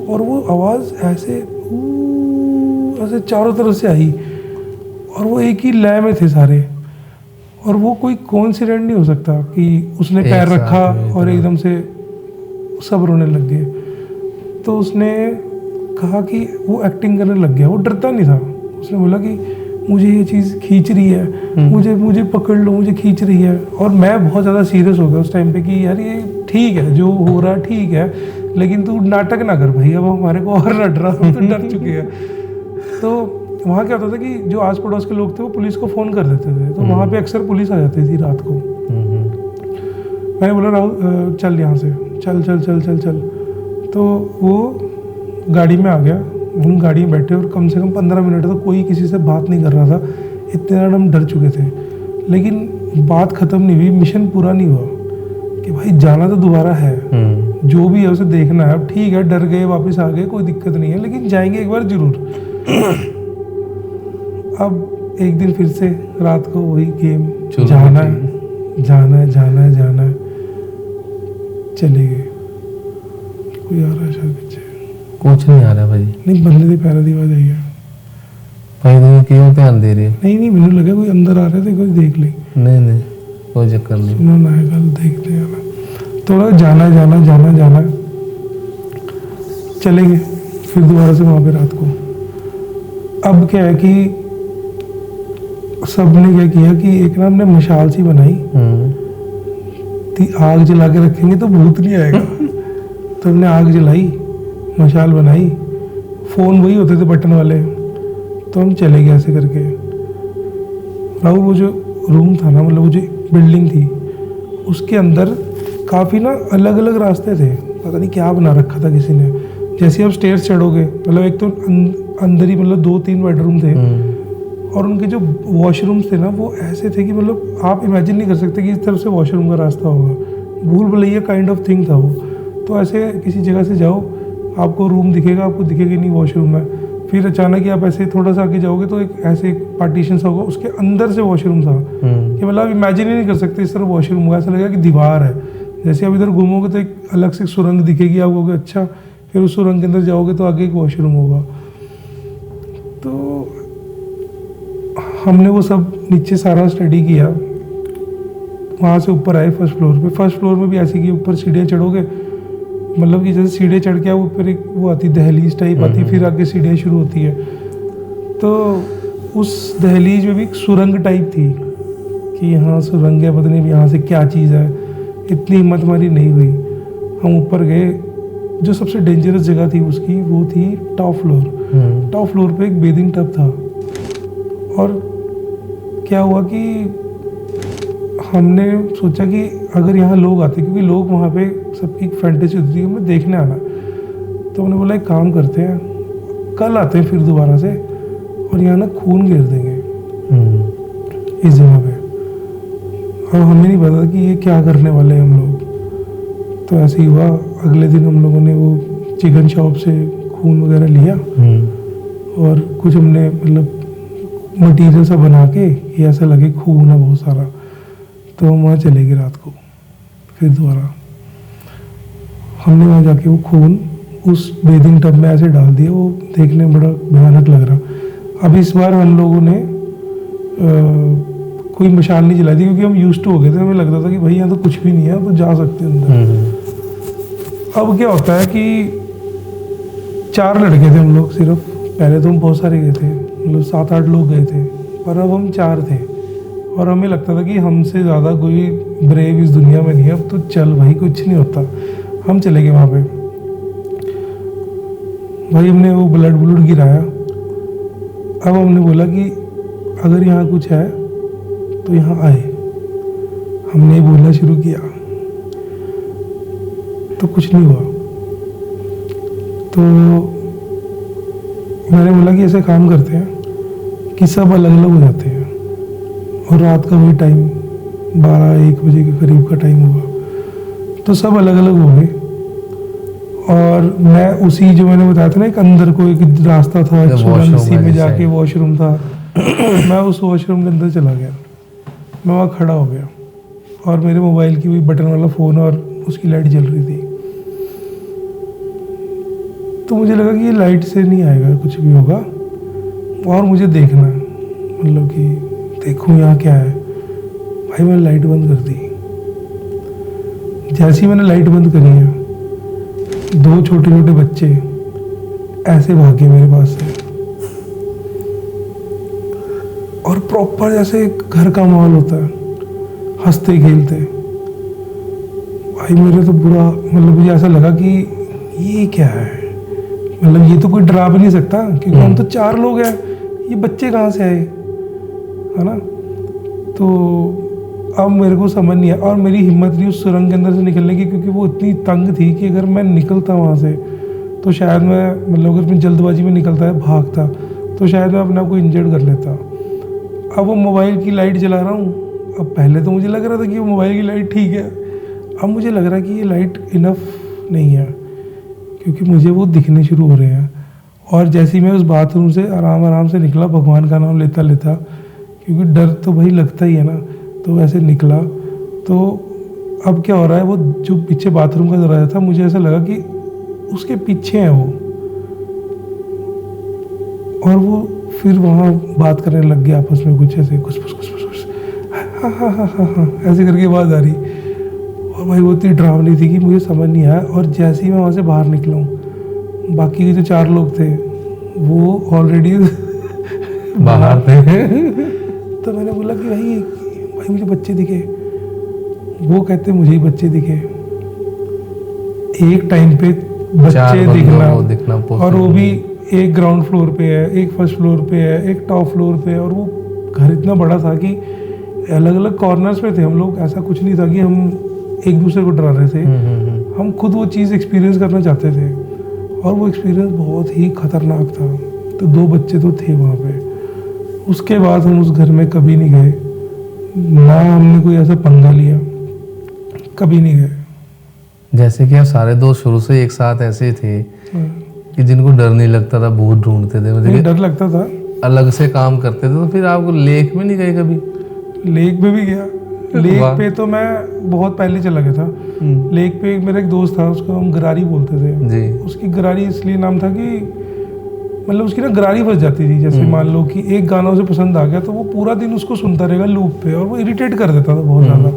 और वो आवाज़ ऐसे चारों तरफ से आई और वो एक ही लय में थे सारे। और वो कोई कोइंसिडेंट नहीं हो सकता कि उसने पैर रखा और एकदम से सब रोने लग गए। तो उसने कहा कि वो एक्टिंग करने लग गया, वो डरता नहीं था। उसने बोला कि मुझे ये चीज़ खींच रही है, मुझे पकड़ लो, मुझे खींच रही है। और मैं बहुत ज़्यादा सीरियस हो गया उस टाइम पे कि यार ये ठीक है जो हो रहा ठीक है, लेकिन तू नाटक ना कर भाई, अब हमारे को और ना डरा, हम तो डर चुके हैं। तो वहाँ क्या होता था कि जो आस पड़ोस के लोग थे वो पुलिस को फ़ोन कर देते थे। तो वहाँ पे अक्सर पुलिस आ जाती थी रात को। मैंने बोला राहुल चल यहाँ से, चल चल चल चल चल। तो वो गाड़ी में आ गया, हम गाड़ी में बैठे और कम से कम 15 मिनट तक कोई किसी से बात नहीं कर रहा था। इतने ज़्यादा हम डर चुके थे, लेकिन बात ख़त्म नहीं हुई, मिशन पूरा नहीं हुआ कि भाई जाना तो दोबारा है, जो भी है उसे देखना है। अब ठीक है डर गए, वापस आ गए, कोई दिक्कत नहीं है, लेकिन जाएंगे एक बार ज़रूर। अब एक दिन फिर से रात को वही गेम, जाना है जाना है जाना है जाना है। चले गए। कोई आ रहा है शायद पीछे, कुछ नहीं आ रहा भाई। नहीं बंदे की पैरों की आवाज़ आई है भाई। तो क्यों ध्यान दे रही है? नहीं मैंने लगा कोई अंदर आ रहे थे, कोई देख ले। नहीं कोई चक्कर नहीं। सुनो ना है, कल देखते हैं ना। थोड़ा जाना जाना जाना जाना चले गए फिर दोबारा से वहाँ पे रात को। अब क्या है कि सबने क्या किया कि एक ना हमने मशाल सी बनाई, आग जला के रखेंगे तो भूत नहीं आएगा। तो हमने आग जलाई, मशाल बनाई, फ़ोन वही होते थे बटन वाले। तो हम चले गए ऐसे करके। राहुल वो जो रूम था ना, मतलब वो जो बिल्डिंग थी उसके अंदर काफ़ी ना अलग अलग रास्ते थे, पता नहीं क्या बना रखा था किसी ने। जैसे आप स्टेयर्स चढ़ोगे, मतलब एक तो अंदर ही मतलब 2-3 बेडरूम थे, और उनके जो वॉशरूम्स थे ना वो ऐसे थे कि मतलब आप इमेजिन नहीं कर सकते कि इस तरफ से वॉशरूम का रास्ता होगा। भूल भुलैया काइंड ऑफ थिंग था वो। तो ऐसे किसी जगह से जाओ, आपको रूम दिखेगा, आपको दिखेगा नहीं वॉशरूम है, फिर अचानक ही आप ऐसे थोड़ा सा आगे जाओगे तो एक ऐसे एक पार्टीशन सा होगा, उसके अंदर से वॉशरूम था कि मतलब आप इमेजिन ही नहीं कर सकते इस तरह वॉशरूम होगा। ऐसा लगेगा कि दीवार है। जैसे आप इधर घूमोगे तो एक अलग से सुरंग दिखेगी आपको कि अच्छा, फिर उस सुरंग के अंदर जाओगे तो आगे एक वॉशरूम होगा। तो हमने वो सब नीचे सारा स्टडी किया, वहाँ से ऊपर आए फर्स्ट फ्लोर पे। फर्स्ट फ्लोर में भी ऐसे कि ऊपर सीढ़ियाँ चढ़ोगे, मतलब कि जैसे सीढ़ियाँ चढ़ के आओ ऊपर एक वो आती दहलीज टाइप आती, फिर आगे सीढ़ियाँ शुरू होती है। तो उस दहलीज में भी एक सुरंग टाइप थी कि यहाँ सुरंग है, पता नहीं यहाँ से क्या चीज़ है। इतनी हिम्मत हमारी नहीं हुई, हम ऊपर गए। जो सबसे डेंजरस जगह थी उसकी वो थी टॉप फ्लोर। टॉप फ्लोर पे एक बेदिंग टब था, और क्या हुआ कि हमने सोचा कि अगर यहाँ लोग आते, क्योंकि लोग वहाँ पे सबकी फैंटेसी होती थी कि हमें देखने आना, तो हमने बोला एक काम करते हैं, कल आते हैं फिर दोबारा से, और यहाँ ना खून घेर देंगे इस जगह पे। और हमें नहीं पता कि ये क्या करने वाले हैं हम लोग। तो ऐसे ही हुआ, अगले दिन हम लोगों ने वो चिकन शॉप से खून वगैरह लिया, और कुछ हमने मतलब मटीरियल सा बना के ये ऐसा लगे खून है बहुत सारा। तो हम वहाँ चले गए रात को, फिर दोबारा हमने वहाँ जाके वो खून उस बेदिंग टब में ऐसे डाल दिया। वो देखने में बड़ा भयानक लग रहा। अब इस बार हम लोगों ने कोई मशाल नहीं जलाई थी, क्योंकि हम यूज्ड टू हो गए थे। हमें लगता था कि भाई यहाँ तो कुछ भी नहीं है, तो जा सकते हैं अंदर। अब क्या होता है कि 4 लड़के थे हम लोग सिर्फ। पहले तो हम बहुत सारे गए थे, मतलब 7-8 लोग गए थे, पर अब हम 4 थे, और हमें लगता था कि हमसे ज़्यादा कोई ब्रेव इस दुनिया में नहीं है। अब तो चल भाई, कुछ नहीं होता। हम चले गए वहाँ पे। भाई हमने वो ब्लड गिराया। अब हमने बोला कि अगर यहाँ कुछ है तो यहाँ आए। हमने बोलना शुरू किया तो कुछ नहीं हुआ। तो मैंने बोला कि ऐसे काम करते हैं कि सब अलग अलग हो जाते हैं, और रात का वही टाइम 12-1 बजे के करीब का टाइम हुआ। तो सब अलग अलग हो गए, और मैं उसी जो मैंने बताया था ना, एक अंदर को एक रास्ता था, एक में जाके वॉशरूम था, मैं उस वॉशरूम के अंदर चला गया। मैं वहाँ खड़ा हो गया, और मेरे मोबाइल की वही बटन वाला फ़ोन और उसकी लाइट जल रही थी। तो मुझे लगा कि ये लाइट से नहीं आएगा, कुछ भी होगा, और मुझे देखना है, मतलब कि देखूँ यहाँ क्या है। भाई मैंने लाइट बंद कर दी। जैसे ही मैंने लाइट बंद करी है, 2 छोटे छोटे बच्चे ऐसे भागे मेरे पास से, और प्रॉपर जैसे घर का माहौल होता है, हंसते खेलते। भाई मेरे तो बुरा, मतलब मुझे ऐसा लगा कि ये क्या है, मतलब ये तो कोई डरा भी नहीं सकता, क्योंकि हम तो 4 लोग हैं, ये बच्चे कहाँ से आए, है ना। तो अब मेरे को समझ नहीं आया, और मेरी हिम्मत नहीं उस सुरंग के अंदर से निकलने की, क्योंकि वो इतनी तंग थी कि अगर मैं निकलता वहाँ से तो शायद मैं, मतलब अगर मैं जल्दबाजी में निकलता है, भागता, तो शायद मैं अपने आप को इंजर्ड कर लेता। अब वो मोबाइल की लाइट जला रहा हूँ। अब पहले तो मुझे लग रहा था कि वो मोबाइल की लाइट ठीक है, अब मुझे लग रहा है कि ये लाइट इनफ नहीं है, क्योंकि मुझे वो दिखने शुरू हो रहे हैं। और जैसे ही मैं उस बाथरूम से आराम से निकला, भगवान का नाम लेता लेता, क्योंकि डर तो भाई लगता ही है ना, तो वैसे निकला। तो अब क्या हो रहा है, वो जो पीछे बाथरूम का दरवाजा था, मुझे ऐसा लगा कि उसके पीछे है वो, और वो फिर वहाँ बात करने लग गया आपस में, कुछ ऐसे कुछ हाँ ऐसे करके आवाज़ आ रही। और भाई वो इतनी डरावनी थी कि मुझे समझ नहीं आया। और जैसे ही मैं वहाँ से बाहर निकला हूँ, बाकी के जो 4 लोग थे वो ऑलरेडी बाहर थे। तो मैंने बोला कि भाई मुझे बच्चे दिखे। वो कहते मुझे ही बच्चे दिखे। एक टाइम पे बच्चे दिखना, और वो भी एक ग्राउंड फ्लोर पे है, एक फर्स्ट फ्लोर पे है, एक टॉप फ्लोर पे है। और वो घर इतना बड़ा था कि अलग अलग कॉर्नर्स पे थे हम लोग। ऐसा कुछ नहीं था कि हम एक दूसरे को डरा रहे थे, हम खुद वो चीज़ एक्सपीरियंस करना चाहते थे और वो एक्सपीरियंस बहुत ही खतरनाक था। तो 2 बच्चे तो थे वहाँ पे। उसके बाद हम उस घर में कभी नहीं गए, ना हमने कोई ऐसा पंगा लिया, कभी नहीं गए। जैसे कि आप सारे दोस्त शुरू से एक साथ ऐसे थे कि जिनको डर नहीं लगता था, भूत ढूंढते थे, मतलब मुझे डर लगता था, अलग से काम करते थे। तो फिर आपको लेक में नहीं गए कभी? लेक पे भी गया। लेक पे तो मैं बहुत पहले चला गया था। लेक पे मेरा एक दोस्त था, उसको हम गरारी बोलते थे जी। उसकी गरारी इसलिए नाम था कि मतलब उसकी ना गरारी फंस जाती थी। जैसे मान लो कि एक गाना उसे पसंद आ गया तो वो पूरा दिन उसको सुनता रहेगा लूप पे, और वो इरिटेट कर देता था बहुत ज़्यादा।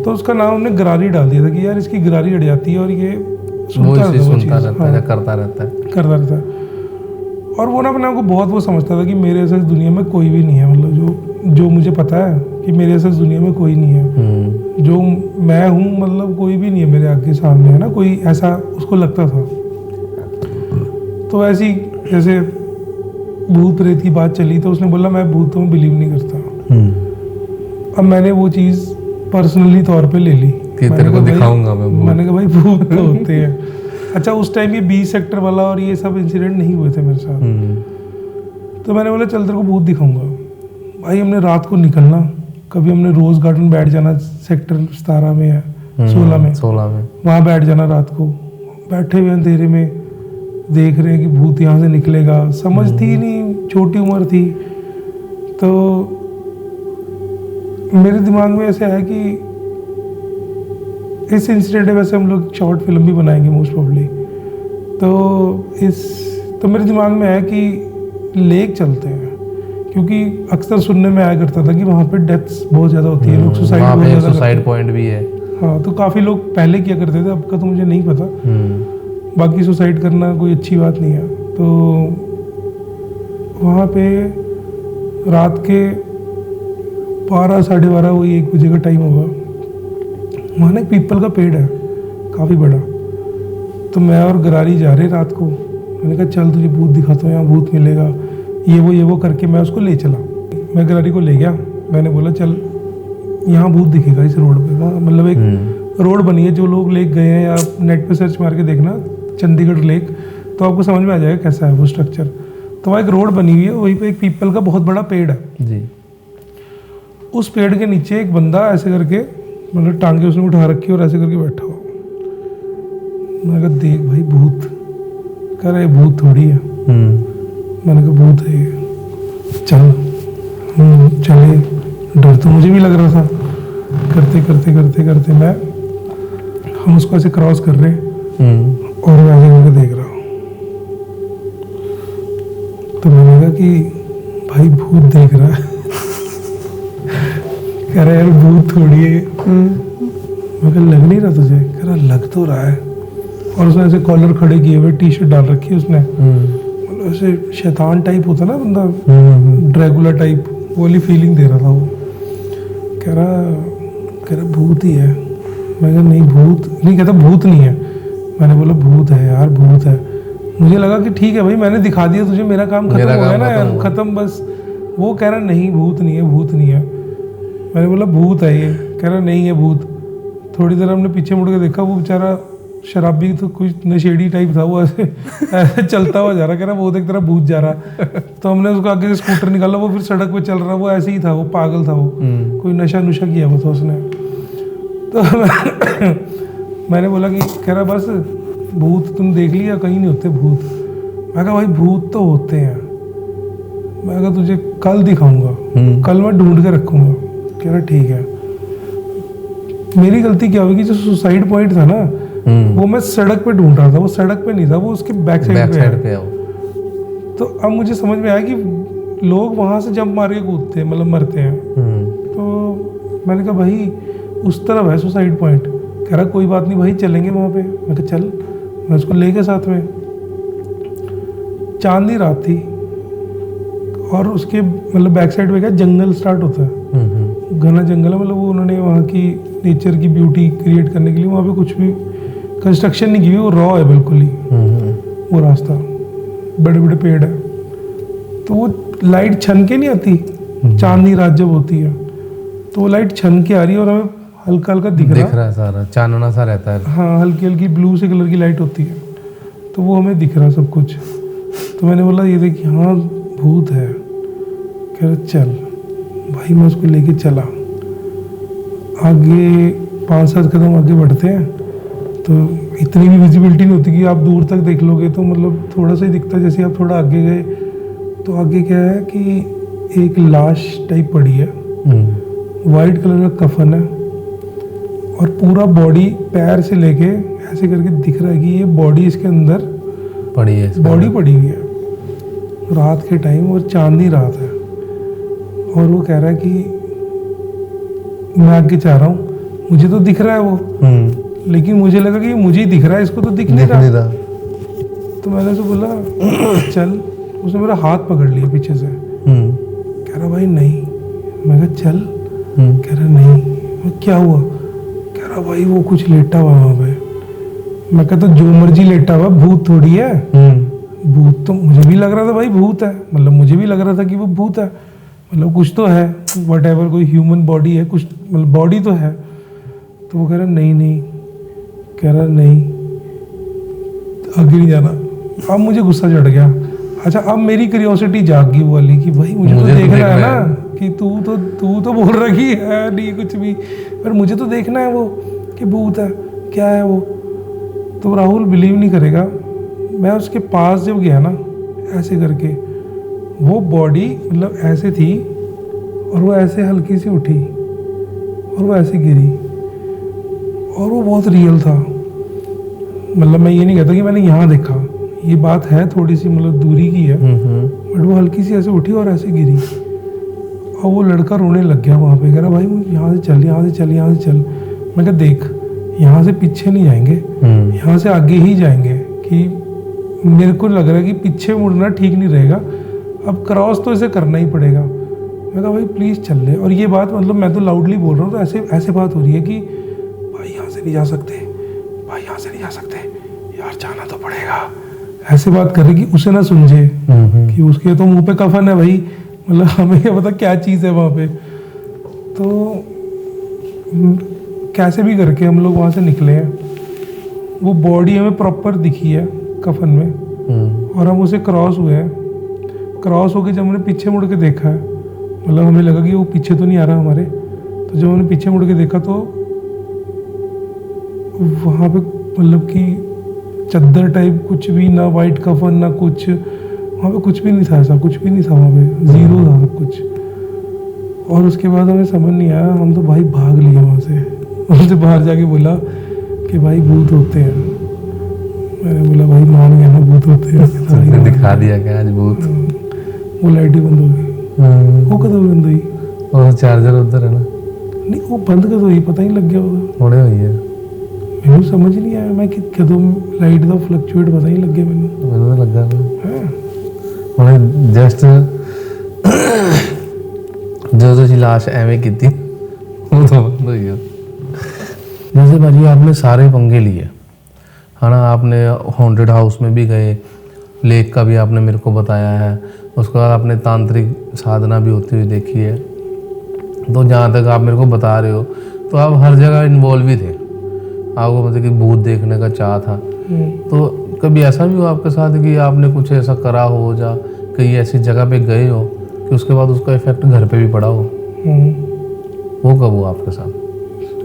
तो उसका नाम हमने गरारी डाल दिया था कि यार इसकी गरारी अड़ जाती है और ये सुनता रहता है, करता रहता है। और वो ना अपने आप को बहुत वो समझता था कि मेरे ऐसे इस दुनिया में कोई भी नहीं है, मतलब जो मुझे पता है कि मेरे ऐसे इस दुनिया में कोई नहीं है, जो मैं हूँ मतलब कोई भी नहीं है मेरे आगे सामने, है ना, कोई ऐसा उसको लगता था। तो ऐसी जैसे भूत प्रेत की बात चली तो उसने बोला मैं भूतों में बिलीव नहीं करता। अब मैंने वो चीज़ पर्सनली तौर पे ले ली कि तेरे को दिखाऊंगा मैं। मैंने कहा भाई भूत तो होते हैं। अच्छा उस टाइम ये 20 सेक्टर वाला और ये सब इंसिडेंट नहीं हुए थे मेरे साथ। तो मैंने बोला चल तेरे को भूत दिखाऊंगा। भाई हमने रात को निकलना, कभी हमने रोज गार्डन बैठ जाना, सेक्टर 17 में है 16 में वहाँ बैठ जाना, रात को बैठे हुए अंधेरे में देख रहे हैं कि भूत यहाँ से निकलेगा। समझ थी नहीं, छोटी उम्र थी। तो मेरे दिमाग में ऐसे आया कि इस इंसिडेंट है, वैसे हम लोग शॉर्ट फिल्म भी बनाएंगे मोस्ट प्रॉब्ली। तो मेरे दिमाग में आया कि लेक चलते हैं, क्योंकि अक्सर सुनने में आया करता था कि वहाँ पे डेथ्स बहुत ज़्यादा होती है, लोग सुसाइड पॉइंट भी है। हाँ, तो काफ़ी लोग पहले किया करते थे, अब का तो मुझे नहीं पता। बाकी सुसाइड करना कोई अच्छी बात नहीं है। तो वहाँ पे रात के 12 साढ़े 12 वही 1 बजे का टाइम होगा। वहाँ ना एक पीपल का पेड़ है काफ़ी बड़ा। तो मैं और गरारी जा रहे रात को। मैंने कहा चल तुझे भूत दिखाता हूँ, यहाँ भूत मिलेगा, ये वो करके मैं उसको ले चला। मैं गरारी को ले गया। मैंने बोला चल यहाँ भूत दिखेगा इस रोड पे। वहाँ मतलब एक रोड बनी है, जो लोग लेक गए हैं या नेट पे सर्च मार के देखना चंडीगढ़ लेक, तो आपको समझ में आ जाएगा कैसा है वो स्ट्रक्चर। तो वहाँ एक रोड बनी हुई है, वहीं पे एक पीपल का बहुत बड़ा पेड़ है जी। उस पेड़ के नीचे एक बंदा ऐसे करके, मतलब टांगे उसने उठा रखी और ऐसे करके बैठा हुआ। मैंने कहा देख भाई भूत। कह रहा ये भूत थोड़ी है। मैंने कहा भूत है ये, चल चले। डर तो मुझे भी लग रहा था। करते हम उसको ऐसे क्रॉस कर रहे और मैं ऐसे करके देख रहा हूँ। तो मैंने कहा कि भाई भूत देख रहा है। कह रहा यार भूत थोड़ी है। मैं कहा लग नहीं रहा तुझे? कह रहा लग तो रहा है। और उसने ऐसे कॉलर खड़े किए हुए, टी शर्ट डाल रखी है उसने, मतलब ऐसे शैतान टाइप होता ना बंदा, ड्रैकुला टाइप, वो वाली फीलिंग दे रहा था वो। कह रहा भूत ही है। मैं कहा नहीं भूत नहीं, कहता भूत नहीं है। मैंने बोला भूत है यार, भूत है। मुझे लगा कि ठीक है भाई मैंने दिखा दिया तुझे, मेरा काम खत्म हो गया ना यार, खत्म बस। वो कह रहा नहीं भूत नहीं है। मैंने बोला भूत है ये। कह रहा नहीं है भूत। थोड़ी देर हमने पीछे मुड़ के देखा, वो बेचारा शराबी तो कुछ नशेड़ी टाइप था, वो ऐसे चलता हुआ जा रहा। कह रहा वो देख तेरा भूत जा रहा। तो हमने उसको आगे से स्कूटर निकाला, वो फिर सड़क पे चल रहा, वो ऐसे ही था, वो पागल था, वो कोई नशा किया हुआ था उसने। तो मैंने बोला कि कह रहा बस भूत तुम देख लिया, कहीं नहीं होते भूत। मैं कहा भाई भूत तो होते हैं। मैं कहा तुझे कल दिखाऊंगा, कल मैं ढूंढ के रखूंगा। कह रहा ठीक है। मेरी गलती क्या होगी, जो सुसाइड पॉइंट था ना वो मैं सड़क पे ढूंढ रहा था, वो सड़क पे नहीं था, वो उसके बैक साइड पे है। तो अब मुझे समझ में आया कि लोग वहां से जंप मार के कूदते हैं, मतलब मरते हैं। तो मैंने कहा भाई उस तरफ है सुसाइड पॉइंट। कह रहा कोई बात नहीं भाई चलेंगे वहाँ पे। मैं कहा चल। मैं उसको लेके साथ में। चांदनी रात थी और उसके मतलब बैक साइड पे क्या जंगल स्टार्ट होता है, घना जंगल है। मतलब वो उन्होंने वहाँ की नेचर की ब्यूटी क्रिएट करने के लिए वहाँ पे कुछ भी कंस्ट्रक्शन नहीं की हुई, वो रॉ है बिल्कुल ही वो रास्ता। बड़े बड़े पेड़ है, तो वो लाइट छन के नहीं आती, चांदनी रात जब होती है तो वो लाइट छन के आ रही है और हमें हल्का हल्का दिख दिख रहा है सारा, चानना सा रहता है। हाँ, हल्की हल्की ब्लू से कलर की लाइट होती है, तो वो हमें दिख रहा सब कुछ। तो मैंने बोला ये देख यहाँ भूत है। कह रहा चल भाई, मैं उसको लेके चला। आगे 5-7 कदम आगे बढ़ते हैं तो इतनी भी विजिबिलिटी नहीं होती कि आप दूर तक देख लोगे, तो मतलब थोड़ा सा ही दिखता है। जैसे आप थोड़ा आगे गए तो आगे क्या है कि एक लाश टाइप पड़ी है, वाइट कलर का कफन है, और पूरा बॉडी पैर से लेके ऐसे करके दिख रहा है कि ये बॉडी इसके अंदर पड़ी है, बॉडी पड़ी हुई है रात के टाइम, और चांदनी रात है। और वो कह रहा है कि मैं आगे जा रहा हूँ, मुझे तो दिख रहा है वो, लेकिन मुझे लगा कि ये मुझे ही दिख रहा है, इसको तो दिख नहीं रहा। तो मैंने उसे बोला चल। उसने मेरा हाथ पकड़ लिया पीछे से, कह रहा भाई नहीं। मैं कहा चल। कह रहा नहीं। मैं क्या हुआ? कह रहा भाई वो कुछ लेटा हुआ वहाँ पे। मैं कहता जो मर्जी लेटा हुआ, भूत थोड़ी है। भूत तो मुझे भी लग रहा था भाई भूत है, मतलब मुझे भी लग रहा था कि वो भूत है, मतलब कुछ तो है, व्हाटएवर, कोई ह्यूमन बॉडी है, कुछ मतलब बॉडी तो है। तो वो कह रहा नहीं नहीं, कह रहा नहीं आगे नहीं जाना। अब मुझे गुस्सा चढ़ गया। अच्छा, अब मेरी क्यूरियोसिटी जाग गई वो वाली कि भाई मुझे तो देखना है ना, कि तू तो बोल रही है नहीं कुछ भी, पर मुझे तो देखना है वो कि भूत है क्या है वो। तो राहुल बिलीव नहीं करेगा, मैं उसके पास जब गया ना ऐसे करके, वो बॉडी मतलब ऐसे थी और वो ऐसे हल्की सी उठी और वो ऐसे गिरी, और वो बहुत रियल था। मतलब मैं ये नहीं कहता कि मैंने यहाँ देखा, ये बात है थोड़ी सी मतलब दूरी की है, बट वो हल्की सी ऐसे उठी और ऐसे गिरी, और वो लड़का रोने लग गया वहाँ पे। कह रहा भाई यहाँ से चल, यहाँ से चल, यहाँ से चल। मैं कहा देख, यहाँ से पीछे नहीं जाएंगे, यहाँ से आगे ही जाएंगे, कि मेरे को लग रहा है कि पीछे मुड़ना ठीक नहीं रहेगा, अब क्रॉस तो इसे करना ही पड़ेगा। मैं कहा भाई प्लीज़ चल ले। और ये बात मतलब मैं तो लाउडली बोल रहा हूँ, तो ऐसे बात हो रही है कि भाई यहाँ से नहीं जा सकते, भाई यहाँ से नहीं जा सकते यार, जाना तो पड़ेगा। ऐसे बात कर रही कि उसे ना समझे कि उसके तो मुंह पे कफन है भाई, मतलब हमें क्या पता क्या चीज़ है वहाँ पे। तो कैसे भी करके हम लोग वहाँ से निकले हैं। वो बॉडी हमें प्रॉपर दिखी है कफन में, और हम उसे क्रॉस हुए हैं। क्रॉस होके जब हमने पीछे मुड़ के देखा है, मतलब हमें लगा कि वो पीछे तो नहीं आ रहा हमारे, तो जब हमने पीछे मुड़ के देखा तो वहाँ पे मतलब कि चद्दर टाइप कुछ भी ना, वाइट कफन ना कुछ, वहाँ पे कुछ भी नहीं था, ऐसा कुछ भी नहीं था वहाँ पे, ज़ीरो था सब कुछ। और उसके बाद हमें समझ नहीं आया, हम तो भाई भाग लिए वहाँ से। उनसे बाहर जाके बोला कि भाई भूत होते हैं। मैंने बोला भाई मान गया ना भूत होते हैं, दिखा दिया क्या आज भूत। वो लाइट ही बंद हो गई। वो कदम बंद हुई? और चार्जर उधर है ना? नहीं, वो बंद कदम हुई पता ही लग गया होगा। थोड़े हुई है, मैंने समझ नहीं आया, मैं कि कदम लाइट का फ्लक्चुएट पता ही लग गया मैंने तो लग गया हाँ। जस्ट जो लाश एवं की थी वो तो बंद हुई है। जैसे भाजी आपने सारे पंगे लिए है ना, आपने हॉन्टेड हाउस में भी गए, लेक का भी आपने मेरे को बताया है, उसके बाद आपने तांत्रिक साधना भी होती हुई देखी है। तो जहाँ तक आप मेरे को बता रहे हो तो आप हर जगह इन्वॉल्व भी थे, आपको मतलब कि भूत देखने का चाह था। तो कभी ऐसा भी हो आपके साथ कि आपने कुछ ऐसा करा हो, या कहीं ऐसी जगह पे गए हो कि उसके बाद उसका इफेक्ट घर पे भी पड़ा हो? वो कब हुआ आपके साथ?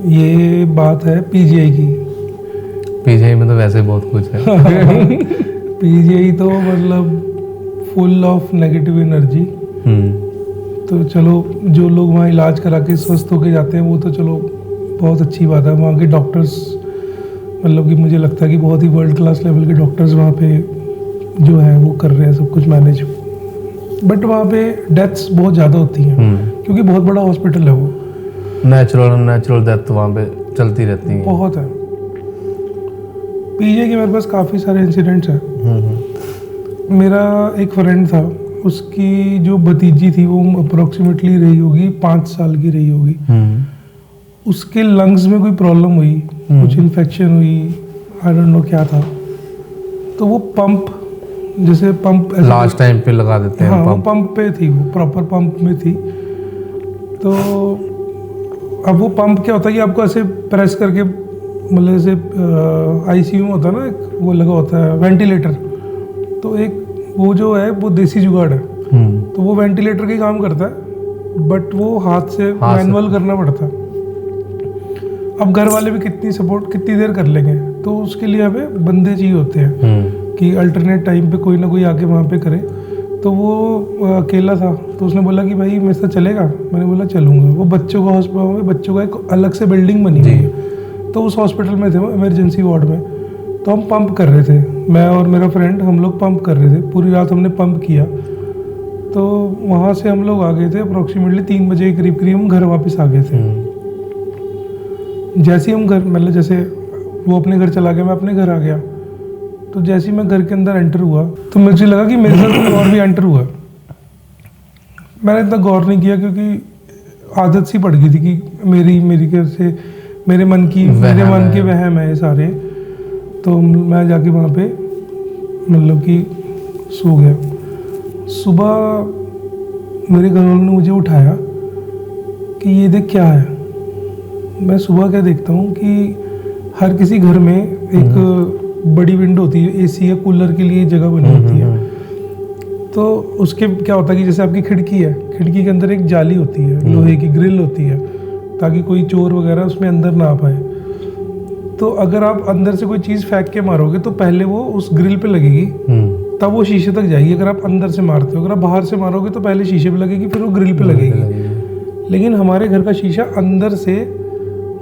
ये बात है पीजीआई की। पीजीआई में तो वैसे बहुत कुछ है। पीजीआई तो मतलब फुल ऑफ नेगेटिव एनर्जी। तो चलो जो लोग वहाँ इलाज करा के स्वस्थ होके जाते हैं वो तो चलो बहुत अच्छी बात है। वहाँ के डॉक्टर्स मतलब कि मुझे लगता है कि बहुत ही वर्ल्ड क्लास लेवल के डॉक्टर्स वहाँ पे जो है वो कर रहे हैं सब कुछ मैनेज। बट वहाँ पे डेथ्स बहुत ज़्यादा होती हैं क्योंकि बहुत बड़ा हॉस्पिटल है वो। नेचुरल डेथ वहाँ पे चलती रहती है, बहुत है। पीजीआई के मेरे पास काफ़ी सारे इंसिडेंट्स हैं। मेरा एक फ्रेंड था, उसकी जो भतीजी थी वो अप्रोक्सीमेटली रही होगी 5 साल की रही होगी। उसके लंग्स में कोई प्रॉब्लम हुई, कुछ इन्फेक्शन हुई, आई डोंट नो क्या था। तो वो पंप, जैसे पंप लास्ट टाइम पे लगा देते हैं। हाँ, वो पंप पे थी, वो प्रॉपर पंप में थी। तो अब वो पंप क्या होता है कि आपको ऐसे प्रेस करके, मतलब जैसे आईसीयू में होता है ना, एक वो लगा होता है वेंटिलेटर, तो एक वो जो है वो देसी जुगाड़ है, तो वो वेंटिलेटर का ही काम करता है, बट वो हाथ से मैनुअल करना पड़ता है। अब घर वाले भी कितनी देर कर लेंगे, तो उसके लिए हमें बंदे चाहिए होते हैं कि अल्टरनेट टाइम पे कोई ना कोई आके वहाँ पे करे। तो वो अकेला था, तो उसने बोला कि भाई मेरे साथ चलेगा। मैंने बोला चलूँगा। वो बच्चों का हॉस्पिटल में, बच्चों का एक अलग से बिल्डिंग बनी हुई है, तो उस हॉस्पिटल में थे वो, इमरजेंसी वार्ड में। तो हम पंप कर रहे थे, मैं और मेरा फ्रेंड, हम लोग पंप कर रहे थे, पूरी रात हमने पंप किया। तो वहाँ से हम लोग आ गए थे अप्रोक्सीमेटली 3 बजे के करीब हम घर वापस आ गए थे। जैसे ही हम घर, मतलब जैसे वो अपने घर चला गया, मैं अपने घर आ गया, तो जैसे ही मैं घर के अंदर एंटर हुआ तो मुझे लगा कि मेरे साथ कोई और भी एंटर हुआ। मैंने इतना गौर नहीं किया क्योंकि आदत सी पड़ गई थी कि मेरी घर से मेरे मन के वहम है ये सारे। तो मैं जाके वहाँ पे मतलब कि सो गया। सुबह मेरे घर वालों ने मुझे उठाया कि ये देख क्या है। मैं सुबह क्या देखता हूँ कि हर किसी घर में एक बड़ी विंडो होती है, एसी या कूलर के लिए जगह बनी होती है। तो उसके क्या होता है कि जैसे आपकी खिड़की है, खिड़की के अंदर एक जाली होती है, लोहे की ग्रिल होती है, ताकि कोई चोर वगैरह उसमें अंदर ना आ पाए। तो अगर आप अंदर से कोई चीज़ फेंक के मारोगे तो पहले वो उस ग्रिल पे लगेगी, तब वो शीशे तक जाएगी। अगर आप अंदर से मारते हो, अगर आप बाहर से मारोगे तो पहले शीशे पे लगेगी, फिर वो ग्रिल पे लगेगी। लेकिन हमारे घर का शीशा अंदर से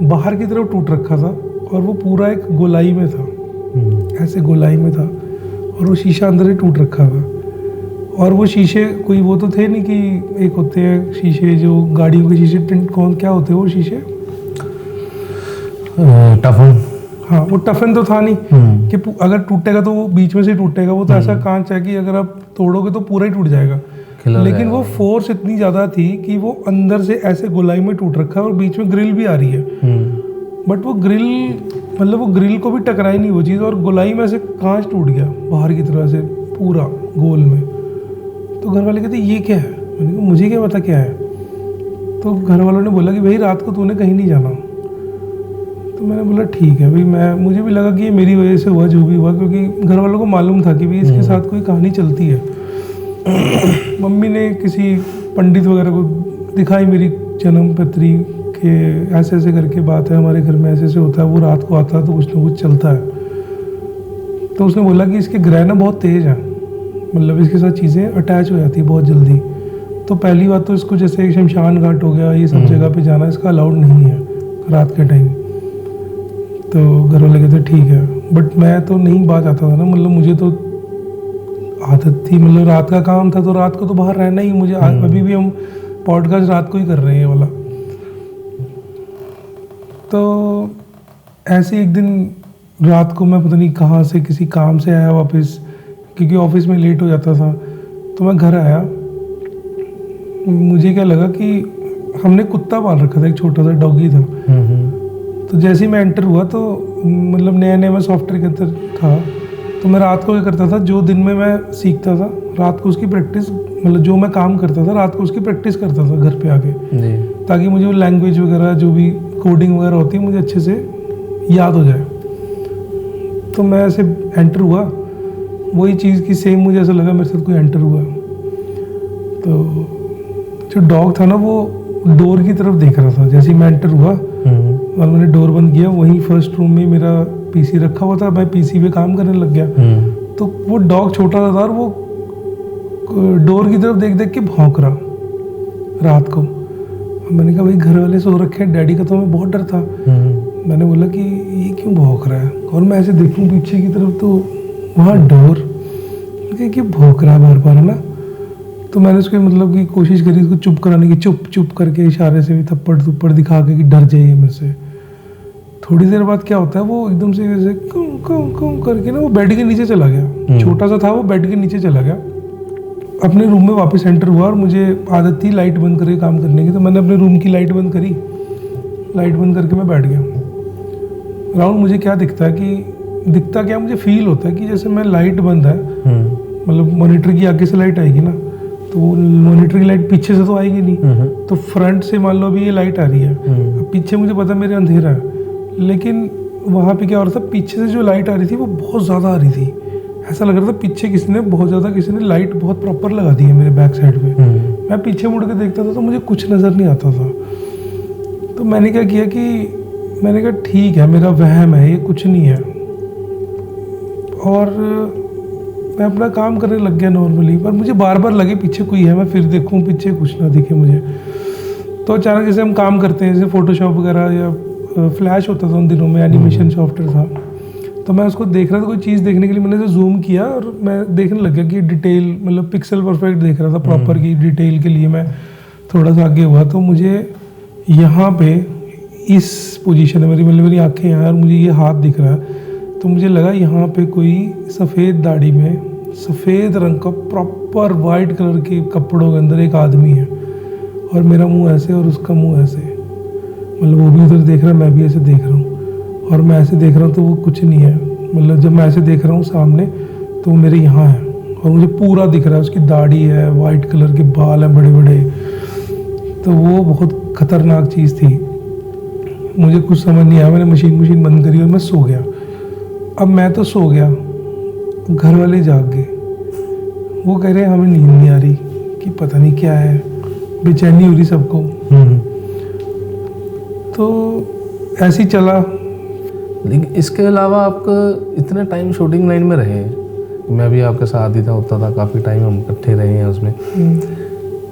बाहर की तरफ टूट रखा था, और वो पूरा एक गोलाई में था, ऐसे गोलाई में था, और वो शीशा अंदर से टूट रखा था। और वो शीशे कोई वो तो थे नहीं कि एक होते हैं शीशे जो गाड़ियों के शीशे, कौन क्या होते हैं वो शीशे, टफन। हाँ, वो टफन तो था नहीं कि अगर टूटेगा तो वो बीच में से टूटेगा। वो तो ऐसा कांच है कि अगर आप तोड़ोगे तो पूरा ही टूट जाएगा। लेकिन वो फोर्स इतनी ज़्यादा थी कि वो अंदर से ऐसे गोलाई में टूट रखा है, और बीच में ग्रिल भी आ रही है, बट वो ग्रिल, मतलब वो ग्रिल को भी टकराई नहीं वो चीज़, और गोलाई में से कांच टूट गया बाहर की तरह से पूरा गोल में। तो घर वाले कहते ये क्या है? मैंने कहा मुझे क्या पता क्या है। तो घर वालों ने बोला कि भाई रात को तूने कहीं नहीं जाना। तो मैंने बोला ठीक है भाई। मुझे भी लगा कि ये मेरी वजह से हुआ जो भी हुआ, क्योंकि घर वालों को मालूम था कि भाई इसके साथ कोई कहानी चलती है। मम्मी ने किसी पंडित वगैरह को दिखाई मेरी जन्म पत्री के, ऐसे ऐसे करके बात है हमारे घर में, ऐसे ऐसे होता है, वो रात को आता है तो कुछ ना कुछ चलता है। तो उसने बोला कि इसके ग्रह ना बहुत तेज है, मतलब इसके साथ चीज़ें अटैच हो जाती है बहुत जल्दी। तो पहली बात तो इसको जैसे शमशान घाट हो गया, ये सब जगह पे जाना इसका अलाउड नहीं है रात के टाइम। तो घर वाले कहते ठीक है, बट मैं तो नहीं बात आता था ना, मतलब मुझे तो आदत थी, मतलब रात का काम था तो रात को तो बाहर रहना ही मुझे। अभी भी हम पॉडकास्ट रात को ही कर रहे हैं वाला। तो ऐसे एक दिन रात को मैं पता नहीं कहाँ से किसी काम से आया वापस, क्योंकि ऑफिस में लेट हो जाता था। तो मैं घर आया, मुझे क्या लगा कि हमने कुत्ता पाल रखा था, एक छोटा सा डॉगी था। तो जैसे ही मैं एंटर हुआ तो मतलब नया नया मैं सॉफ्टवेयर के अंदर था, तो मैं रात को क्या करता था, जो दिन में मैं सीखता था रात को उसकी प्रैक्टिस, मतलब जो मैं काम करता था रात को उसकी प्रैक्टिस करता था घर पे आके, ताकि मुझे वो लैंग्वेज वगैरह जो भी कोडिंग वगैरह होती है मुझे अच्छे से याद हो जाए। तो मैं ऐसे एंटर हुआ, वही चीज़ की सेम मुझे ऐसा लगा मेरे साथ कोई एंटर हुआ। तो जो डॉग था ना वो डोर की तरफ देख रहा था। जैसे ही मैं एंटर हुआ और मैंने डोर बंद किया, वहीं फर्स्ट रूम में मेरा पीसी रखा हुआ था, मैं पीसी पे काम करने लग गया। तो वो डॉग छोटा सा था और वो डोर की तरफ देख देख के भौंक रहा रात को। मैंने कहा भाई घर वाले सो रखे हैं, डैडी का तो हमें बहुत डर था। मैंने बोला कि ये क्यों भौंक रहा है, और मैं ऐसे देखूं पीछे की तरफ तो वहाँ डोर क्यों भौंक रहा है बार बार, है ना। तो मैंने उसको मतलब की कोशिश करी उसको चुप कराने की, चुप चुप करके इशारे से भी थप्पड़ थप्पड़ दिखा के कि डर जाइए मेरे से। थोड़ी देर बाद क्या होता है, वो एकदम से जैसे कूं कूं कूं करके ना वो बेड के नीचे चला गया। छोटा सा था वो, बेड के नीचे चला गया। अपने रूम में वापस एंटर हुआ, और मुझे आदत थी लाइट बंद करके काम करने की, तो मैंने अपने रूम की लाइट बंद करी। लाइट बंद करके मैं बैठ गया। राहुल मुझे क्या दिखता है कि दिखता क्या, मुझे फील होता है कि जैसे मैं लाइट बंद है, मतलब मॉनिटर की आगे से लाइट आएगी ना, तो वो मॉनिटरिंग लाइट पीछे से तो आएगी नहीं, तो फ्रंट से मान लो अभी ये लाइट आ रही है, अब पीछे मुझे पता मेरे अंधेरा है, लेकिन वहाँ पे क्या हो रहा था, पीछे से जो लाइट आ रही थी वो बहुत ज़्यादा आ रही थी। ऐसा लग रहा था पीछे किसी ने लाइट बहुत प्रॉपर लगा दी है मेरे बैक साइड पे। मैं पीछे मुड़ के देखता था तो मुझे कुछ नज़र नहीं आता था। तो मैंने क्या किया कि मैंने कहा ठीक है, मेरा वहम है, ये कुछ नहीं है, और मैं अपना काम करने लग गया नॉर्मली। पर मुझे बार बार लगे पीछे कोई है, मैं फिर देखूं पीछे कुछ ना दिखे मुझे। तो अचानक जैसे हम काम करते हैं, जैसे फोटोशॉप वगैरह या फ्लैश होता था उन दिनों में, एनिमेशन सॉफ्टवेयर था, तो मैं उसको देख रहा था, कोई चीज़ देखने के लिए मैंने जूम किया और मैं देखने लग गया कि डिटेल, मतलब पिक्सल परफेक्ट देख रहा था प्रॉपर की डिटेल के लिए मैं थोड़ा सा आगे हुआ, तो मुझे यहाँ पे इस पोजीशन में मेरी आंखें यहाँ और मुझे ये हाथ दिख रहा है, तो मुझे लगा यहाँ पे कोई सफ़ेद दाढ़ी में सफ़ेद रंग का प्रॉपर वाइट कलर के कपड़ों के अंदर एक आदमी है, और मेरा मुंह ऐसे और उसका मुंह ऐसे, मतलब वो भी उधर देख रहा है, मैं भी ऐसे देख रहा हूँ, और मैं ऐसे देख रहा हूँ तो वो कुछ नहीं है। मतलब जब मैं ऐसे देख रहा हूँ सामने तो वो मेरे यहाँ है और मुझे पूरा दिख रहा है, उसकी दाढ़ी है, वाइट कलर के बाल हैं बड़े बड़े। तो वो बहुत ख़तरनाक चीज़ थी, मुझे कुछ समझ नहीं आया, मैंने मशीन बंद करी और मैं सो गया। अब मैं तो सो गया, घर वाले जाग गए, वो कह रहे हैं हमें नींद नहीं आ रही कि पता नहीं क्या है, बेचैनी हो रही सबको। तो ऐसे ही चला। लेकिन इसके अलावा आपका इतने टाइम शूटिंग लाइन में रहे, मैं भी आपके साथ ही था, होता था, काफ़ी टाइम हम इकट्ठे रहे हैं उसमें,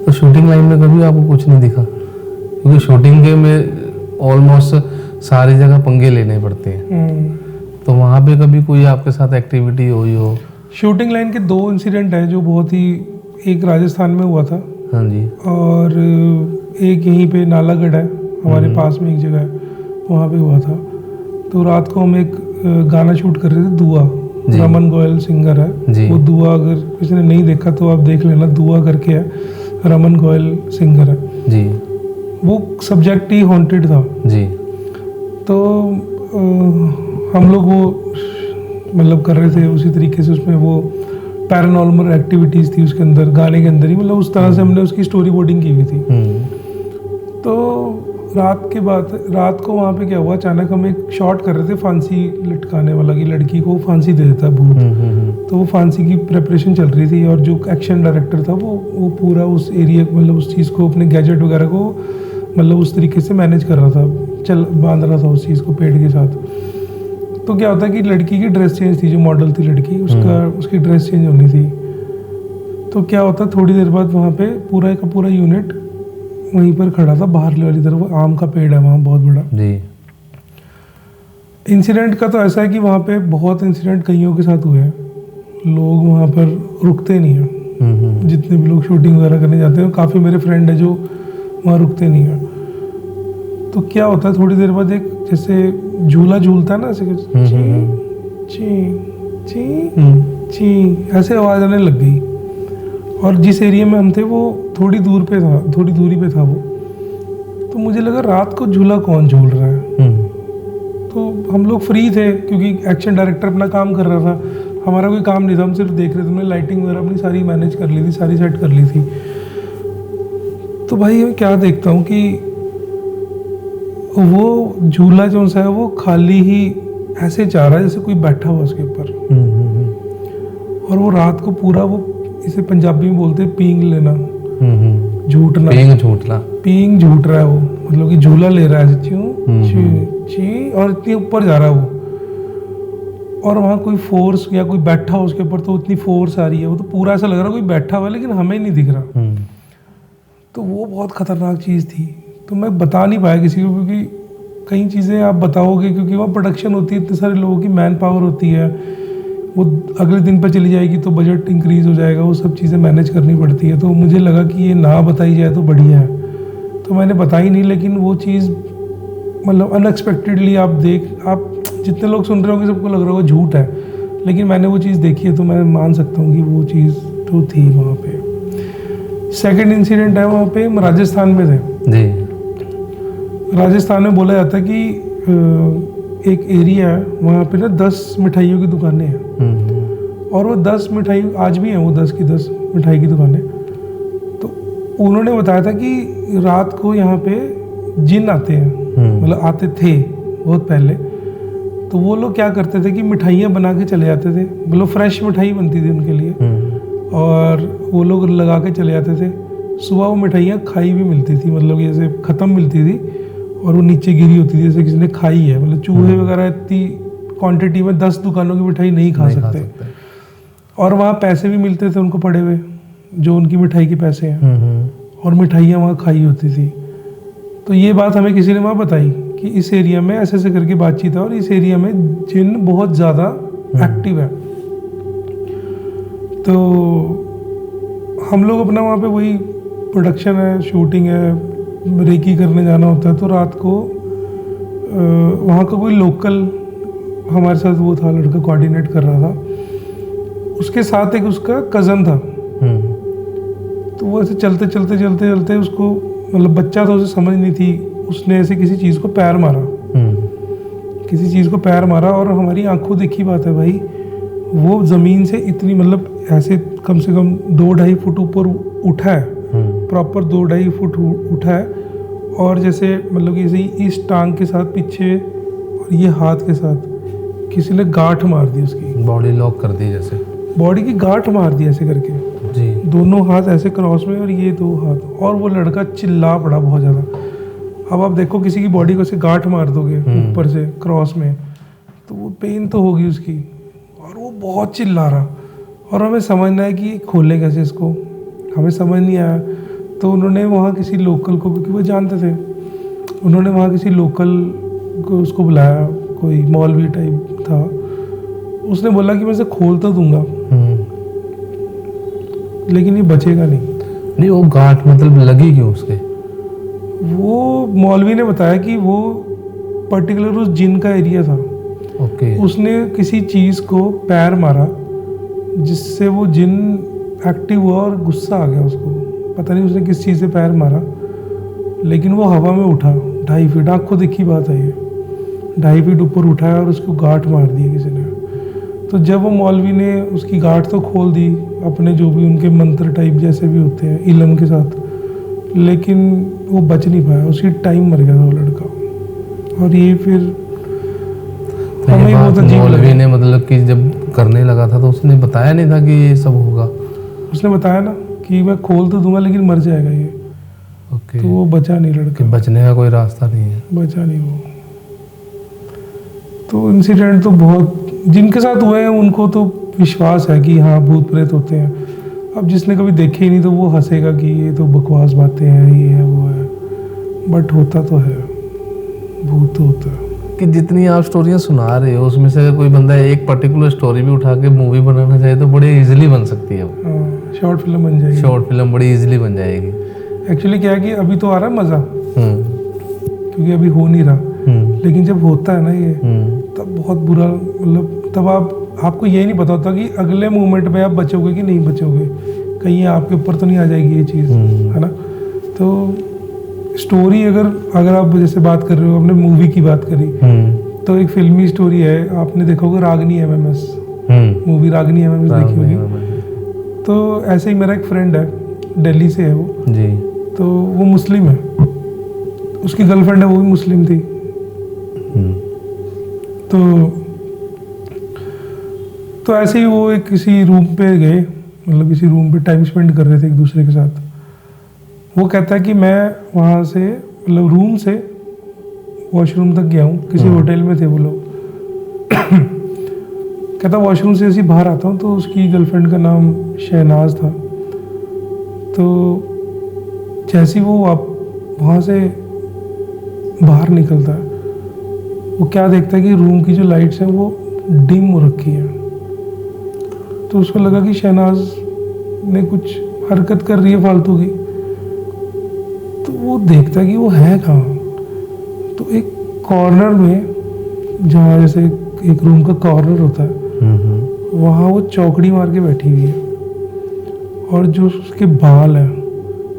तो शूटिंग लाइन में कभी आपको कुछ नहीं दिखा? क्योंकि शूटिंग के में ऑलमोस्ट सारी जगह पंगे लेने पड़ते हैं, तो वहाँ पे कभी कोई आपके साथ एक्टिविटी हुई हो? शूटिंग लाइन के 2 इंसिडेंट हैं जो बहुत ही, एक राजस्थान में हुआ था, हाँ जी, और एक यहीं पे नालागढ़ है हमारे पास में एक जगह है, वहाँ पे हुआ था। तो रात को हम एक गाना शूट कर रहे थे, दुआ, रमन गोयल सिंगर है वो, दुआ अगर किसी ने नहीं देखा तो आप देख लेना, दुआ करके है, रमन गोयल सिंगर है जी। वो सब्जेक्ट ही हॉन्टेड था जी। तो हम लोग वो मतलब कर रहे थे उसी तरीके से, उसमें वो पैरानॉर्मल एक्टिविटीज़ थी उसके अंदर, गाने के अंदर ही, मतलब उस तरह से हमने उसकी स्टोरी बोर्डिंग की हुई थी। तो रात को वहाँ पे क्या हुआ, अचानक हम एक शॉट कर रहे थे फांसी लटकाने वाला, कि लड़की को फांसी दे देता है भूत। तो वो फांसी की प्रेपरेशन चल रही थी, और जो एक्शन डायरेक्टर था वो पूरा उस एरिया, मतलब उस चीज़ को, अपने गैजेट वगैरह को मतलब उस तरीके से मैनेज कर रहा था, बांध रहा था उस चीज़ को पेड़ के साथ। तो क्या होता है कि लड़की की ड्रेस चेंज थी, जो मॉडल थी लड़की, उसकी ड्रेस चेंज होनी थी। तो क्या होता, थोड़ी देर बाद वहाँ पे पूरा का पूरा यूनिट वहीं पर खड़ा था, बाहर वाली तरफ आम का पेड़ है वहाँ बहुत बड़ा जी। इंसिडेंट का तो ऐसा है कि वहाँ पे बहुत इंसिडेंट कईयों के साथ हुए हैं, लोग वहाँ पर रुकते नहीं हैं, जितने भी लोग शूटिंग वगैरह करने जाते हैं, काफ़ी मेरे फ्रेंड है जो वहाँ रुकते नहीं हैं। तो क्या होता है, थोड़ी देर बाद एक जैसे झूला झूलता है ना, ऐसे ची ची ची ऐसे आवाज़ आने लग गई, और जिस एरिया में हम थे वो थोड़ी दूरी पे था वो। तो मुझे लगा रात को झूला कौन झूल रहा है। तो हम लोग फ्री थे क्योंकि एक्शन डायरेक्टर अपना काम कर रहा था, हमारा कोई काम नहीं था, हम सिर्फ देख रहे थे। हमने लाइटिंग वगैरह अपनी सारी मैनेज कर ली थी, सारी सेट कर ली थी। तो भाई मैं क्या देखता हूँ कि वो झूला जो सा है वो खाली ही ऐसे जा रहा है जैसे कोई बैठा हुआ उसके ऊपर, और वो रात को पूरा, वो इसे पंजाबी में बोलते हैं पींग लेना, झूठना, पींग झूठ रहा है वो, मतलब कि झूला ले रहा है ची, और इतनी ऊपर जा रहा है वो, और वहाँ कोई फोर्स या कोई बैठा हो उसके ऊपर, तो इतनी फोर्स आ रही है, वो तो पूरा ऐसा लग रहा है कोई बैठा हुआ है, लेकिन हमें नहीं दिख रहा। तो वो बहुत खतरनाक चीज़ थी। तो मैं बता नहीं पाया किसी को, क्योंकि कई चीज़ें आप बताओगे, क्योंकि वहाँ प्रोडक्शन होती है, इतने सारे लोगों की मैन पावर होती है, वो अगले दिन पर चली जाएगी तो बजट इंक्रीज़ हो जाएगा, वो सब चीज़ें मैनेज करनी पड़ती है। तो मुझे लगा कि ये ना बताई जाए तो बढ़िया है, तो मैंने बताई नहीं। लेकिन वो चीज़ मतलब अनएक्सपेक्टेडली आप जितने लोग सुन रहे होंगे सबको लग रहा होगा झूठ है, लेकिन मैंने वो चीज़ देखी है, तो मैं मान सकता हूँ कि वो चीज़ तो थी वहाँ पे। सेकंड इंसिडेंट है, वहाँ पे हम राजस्थान में थे जी। राजस्थान में बोला जाता है कि एक एरिया है, वहाँ पे ना 10 मिठाइयों की दुकानें हैं, और वो 10 मिठाई आज भी हैं, वो 10 की 10 मिठाई की दुकानें। उन्होंने बताया था कि रात को यहाँ पे जिन आते हैं, मतलब आते थे बहुत पहले। तो वो लोग क्या करते थे कि मिठाइयाँ बना के चले जाते थे, मतलब फ्रेश मिठाई बनती थी उनके लिए, और वो लोग लगा के चले जाते थे। सुबह वो मिठाइयाँ खाई भी मिलती थी, मतलब जैसे ख़त्म मिलती थी और वो नीचे गिरी होती थी, जैसे किसी ने खाई है। मतलब चूहे वगैरह इतनी क्वांटिटी में 10 दुकानों की मिठाई नहीं खा सकते। और वहाँ पैसे भी मिलते थे उनको पड़े हुए, जो उनकी मिठाई के पैसे हैं, और मिठाइयाँ वहाँ खाई होती थी। तो ये बात हमें किसी ने वहाँ बताई कि इस एरिया में ऐसे ऐसे करके बातचीत है, और इस एरिया में जिन बहुत ज़्यादा एक्टिव है। तो हम लोग अपना वहाँ पे वही प्रोडक्शन है, शूटिंग है, रेकी करने जाना होता है। तो रात को वहाँ का कोई लोकल हमारे साथ वो था, लड़का कोऑर्डिनेट कर रहा था, उसके साथ एक उसका कज़न था। तो वो ऐसे चलते चलते चलते चलते उसको, मतलब बच्चा था, उसे समझ नहीं थी, उसने ऐसे किसी चीज़ को पैर मारा, किसी चीज़ को पैर मारा। और हमारी आंखों देखी बात है भाई, वो ज़मीन से इतनी, मतलब ऐसे कम से कम 2-2.5 फुट ऊपर उठा है, प्रॉपर 2-2.5 फुट उठा है। और जैसे मतलब कि इस टांग के साथ पीछे और ये हाथ के साथ किसी ने गांठ मार दी, उसकी बॉडी लॉक कर दी, जैसे बॉडी की गांठ मार दी ऐसे करके जी। दोनों हाथ ऐसे क्रॉस में और ये 2 हाथ। और वो लड़का चिल्ला पड़ा बहुत ज़्यादा। अब आप देखो किसी की बॉडी को ऐसे गांठ मार दोगे ऊपर से क्रॉस में, तो वो पेन तो होगी उसकी। और वो बहुत चिल्ला रहा, और हमें समझना है कि खोले कैसे इसको, हमें समझ नहीं आया। तो उन्होंने वहाँ किसी लोकल को, क्योंकि वो जानते थे, उन्होंने वहाँ किसी लोकल को उसको बुलाया, कोई मौलवी टाइप था। उसने बोला कि मैं इसे खोल तो दूंगा, लेकिन ये बचेगा नहीं। वो गांठ मतलब लगी क्यों उसके? वो मौलवी ने बताया कि वो पर्टिकुलर उस जिन का एरिया था। ओके। उसने किसी चीज़ को पैर मारा जिससे वो जिन एक्टिव हुआ और गुस्सा आ गया उसको। पता नहीं उसने किस चीज़ से पैर मारा, लेकिन वो हवा में उठा 2.5 फीट, आँखों देखी बात है ये, 2.5 फीट ऊपर उठाया और उसको गांठ मार दी किसी ने। तो जब वो मौलवी ने उसकी गांठ तो खोल दी अपने जो भी उनके मंत्र टाइप जैसे भी होते हैं इलम के साथ, लेकिन वो बच नहीं पाया, उसी टाइम मर गया था वो लड़का। और ये फिर तो ये बात मौलवी ने मतलब कि जब करने लगा था तो उसने बताया नहीं था कि ये सब होगा? उसने बताया ना कि मैं खोल तो दूंगा लेकिन मर जाएगा ये। ओके। तो वो बचा नहीं लड़का, बचने का कोई रास्ता नहीं है, बचा नहीं वो। तो इंसिडेंट तो बहुत जिनके साथ हुए हैं उनको तो विश्वास है कि हाँ भूत प्रेत होते हैं। अब जिसने कभी देखे ही नहीं तो वो हंसेगा कि ये तो बकवास बातें हैं, ये है वो है, बट होता तो है, भूत तो होता है। कि जितनी आप स्टोरियाँ सुना रहे हो उसमें से कोई बंदा एक पर्टिकुलर स्टोरी भी उठा के मूवी बनाना चाहे तो बड़े इजीली बन सकती है वो। हाँ, शॉर्ट फिल्म बन जाएगी। शॉर्ट फिल्म बड़ी इजीली बन जाएगी। एक्चुअली क्या है कि अभी तो आ रहा है मज़ा, क्योंकि अभी हो नहीं रहा, लेकिन जब होता है ना ये तब बहुत बुरा, मतलब तब आपको ये नहीं पता होता कि अगले मोमेंट में आप बचोगे कि नहीं बचोगे, कहीं आपके ऊपर तो नहीं आ जाएगी ये चीज़, है ना। तो स्टोरी अगर आप जैसे बात कर रहे हो, आपने मूवी की बात करी, तो एक फिल्मी स्टोरी है, आपने देखा होगा रागनी MMS मूवी, रागनी MMS देखी होगी। तो ऐसे ही मेरा एक फ्रेंड है, दिल्ली से है वो जी। तो वो मुस्लिम है, उसकी गर्लफ्रेंड है वो भी मुस्लिम थी। तो ऐसे ही वो एक किसी रूम पे गए, मतलब किसी रूम पे टाइम स्पेंड कर रहे थे एक दूसरे के साथ। वो कहता है कि मैं वहाँ से, मतलब रूम से वॉशरूम तक गया हूँ, किसी होटल में थे वो लोग। कहता वॉशरूम से ऐसे बाहर आता हूँ तो उसकी गर्लफ्रेंड का नाम शहनाज था। तो जैसे ही वो वहाँ से बाहर निकलता है, वो क्या देखता है कि रूम की जो लाइट्स हैं वो डिम हो रखी है। तो उसको लगा कि शहनाज ने कुछ हरकत कर रही है फालतू की। तो वो देखता है कि वो है कहाँ। तो एक कॉर्नर में, जहाँ जैसे एक रूम का कॉर्नर होता है, वहाँ वो चौकड़ी मार के बैठी हुई है, और जो उसके बाल हैं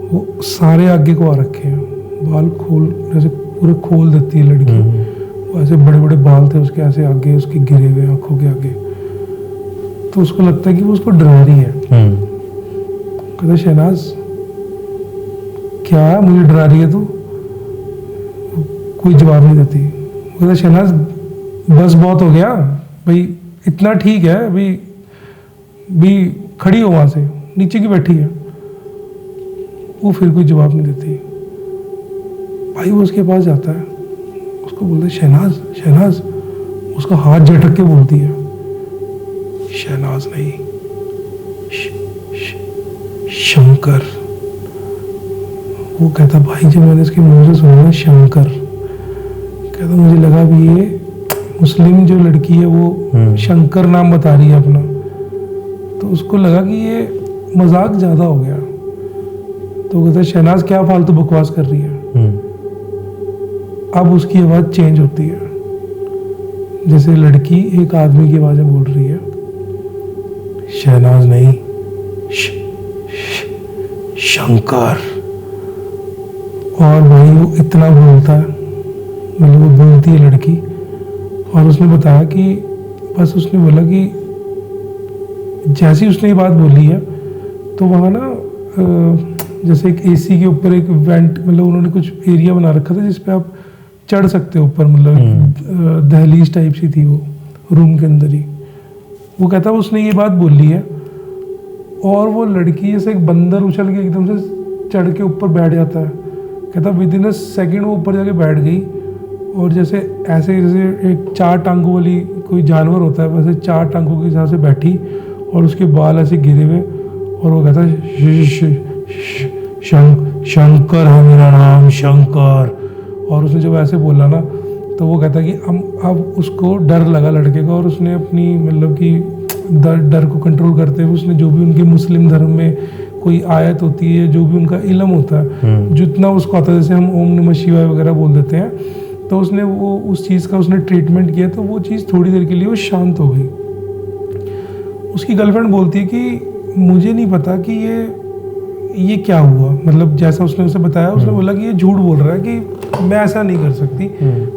वो सारे आगे को आ रखे हैं, बाल खोल जैसे पूरे खोल देती है लड़की, वो ऐसे बड़े बड़े बाल थे उसके ऐसे आगे, उसके गिरे हुए आंखों के आगे। तो उसको लगता है कि वो उसको डरा रही है। कहता शहनाज क्या मुझे डरा रही है तू? कोई जवाब नहीं देती। बोला शहनाज बस बहुत हो गया भाई, इतना ठीक है भी खड़ी हो वहाँ से, नीचे की बैठी है। वो फिर कोई जवाब नहीं देती। भाई वो उसके पास जाता है, उसको बोलते शहनाज शहनाज, उसका हाथ झटक के बोलती है शहनाज नहीं, शंकर। वो कहता भाई जब मैंने इसके मुंह से सुना ना शंकर, कहता मुझे लगा भी ये मुस्लिम जो लड़की है वो शंकर नाम बता रही है अपना, तो उसको लगा कि ये मजाक ज्यादा हो गया। तो वो कहता शहनाज क्या फालतू बकवास कर रही है। अब उसकी आवाज चेंज होती है, जैसे लड़की एक आदमी की आवाज में बोल रही है, शहनाज नहीं, शंकर। और भाई वो इतना बोलता है, मतलब वो बोलती है लड़की। और उसने बताया कि बस उसने बोला कि जैसी उसने ये बात बोली है तो वहाँ ना जैसे एक एसी के ऊपर एक वेंट, मतलब उन्होंने कुछ एरिया बना रखा था जिस पे आप चढ़ सकते हो ऊपर, मतलब दहलीज टाइप सी थी वो रूम के अंदर ही। वो कहता उसने ये बात बोली है और वो लड़की जैसे एक बंदर उछल के एकदम से चढ़ के ऊपर बैठ जाता है। कहता विद इन अ सेकेंड वो ऊपर जाके बैठ गई और जैसे ऐसे जैसे एक 4 टांगों वाली कोई जानवर होता है वैसे 4 टांगों के हिसाब से बैठी और उसके बाल ऐसे गिरे हुए। और वो कहता शंकर है मेरा नाम, शंकर। और उसने जब ऐसे बोला ना तो वो कहता कि अब उसको डर लगा लड़के को, और उसने अपनी मतलब कि डर को कंट्रोल करते हुए उसने जो भी उनके मुस्लिम धर्म में कोई आयत होती है, जो भी उनका इल्म होता है, जितना उसको आता है, जैसे हम ओम नमः शिवाय वगैरह बोल देते हैं, तो उसने वो उस चीज़ का उसने ट्रीटमेंट किया तो वो चीज़ थोड़ी देर के लिए वो शांत हो गई। उसकी गर्लफ्रेंड बोलती है कि मुझे नहीं पता कि ये क्या हुआ, मतलब जैसा उसने उसे बताया उसने बोला कि ये झूठ बोल रहा है कि मैं ऐसा नहीं कर सकती।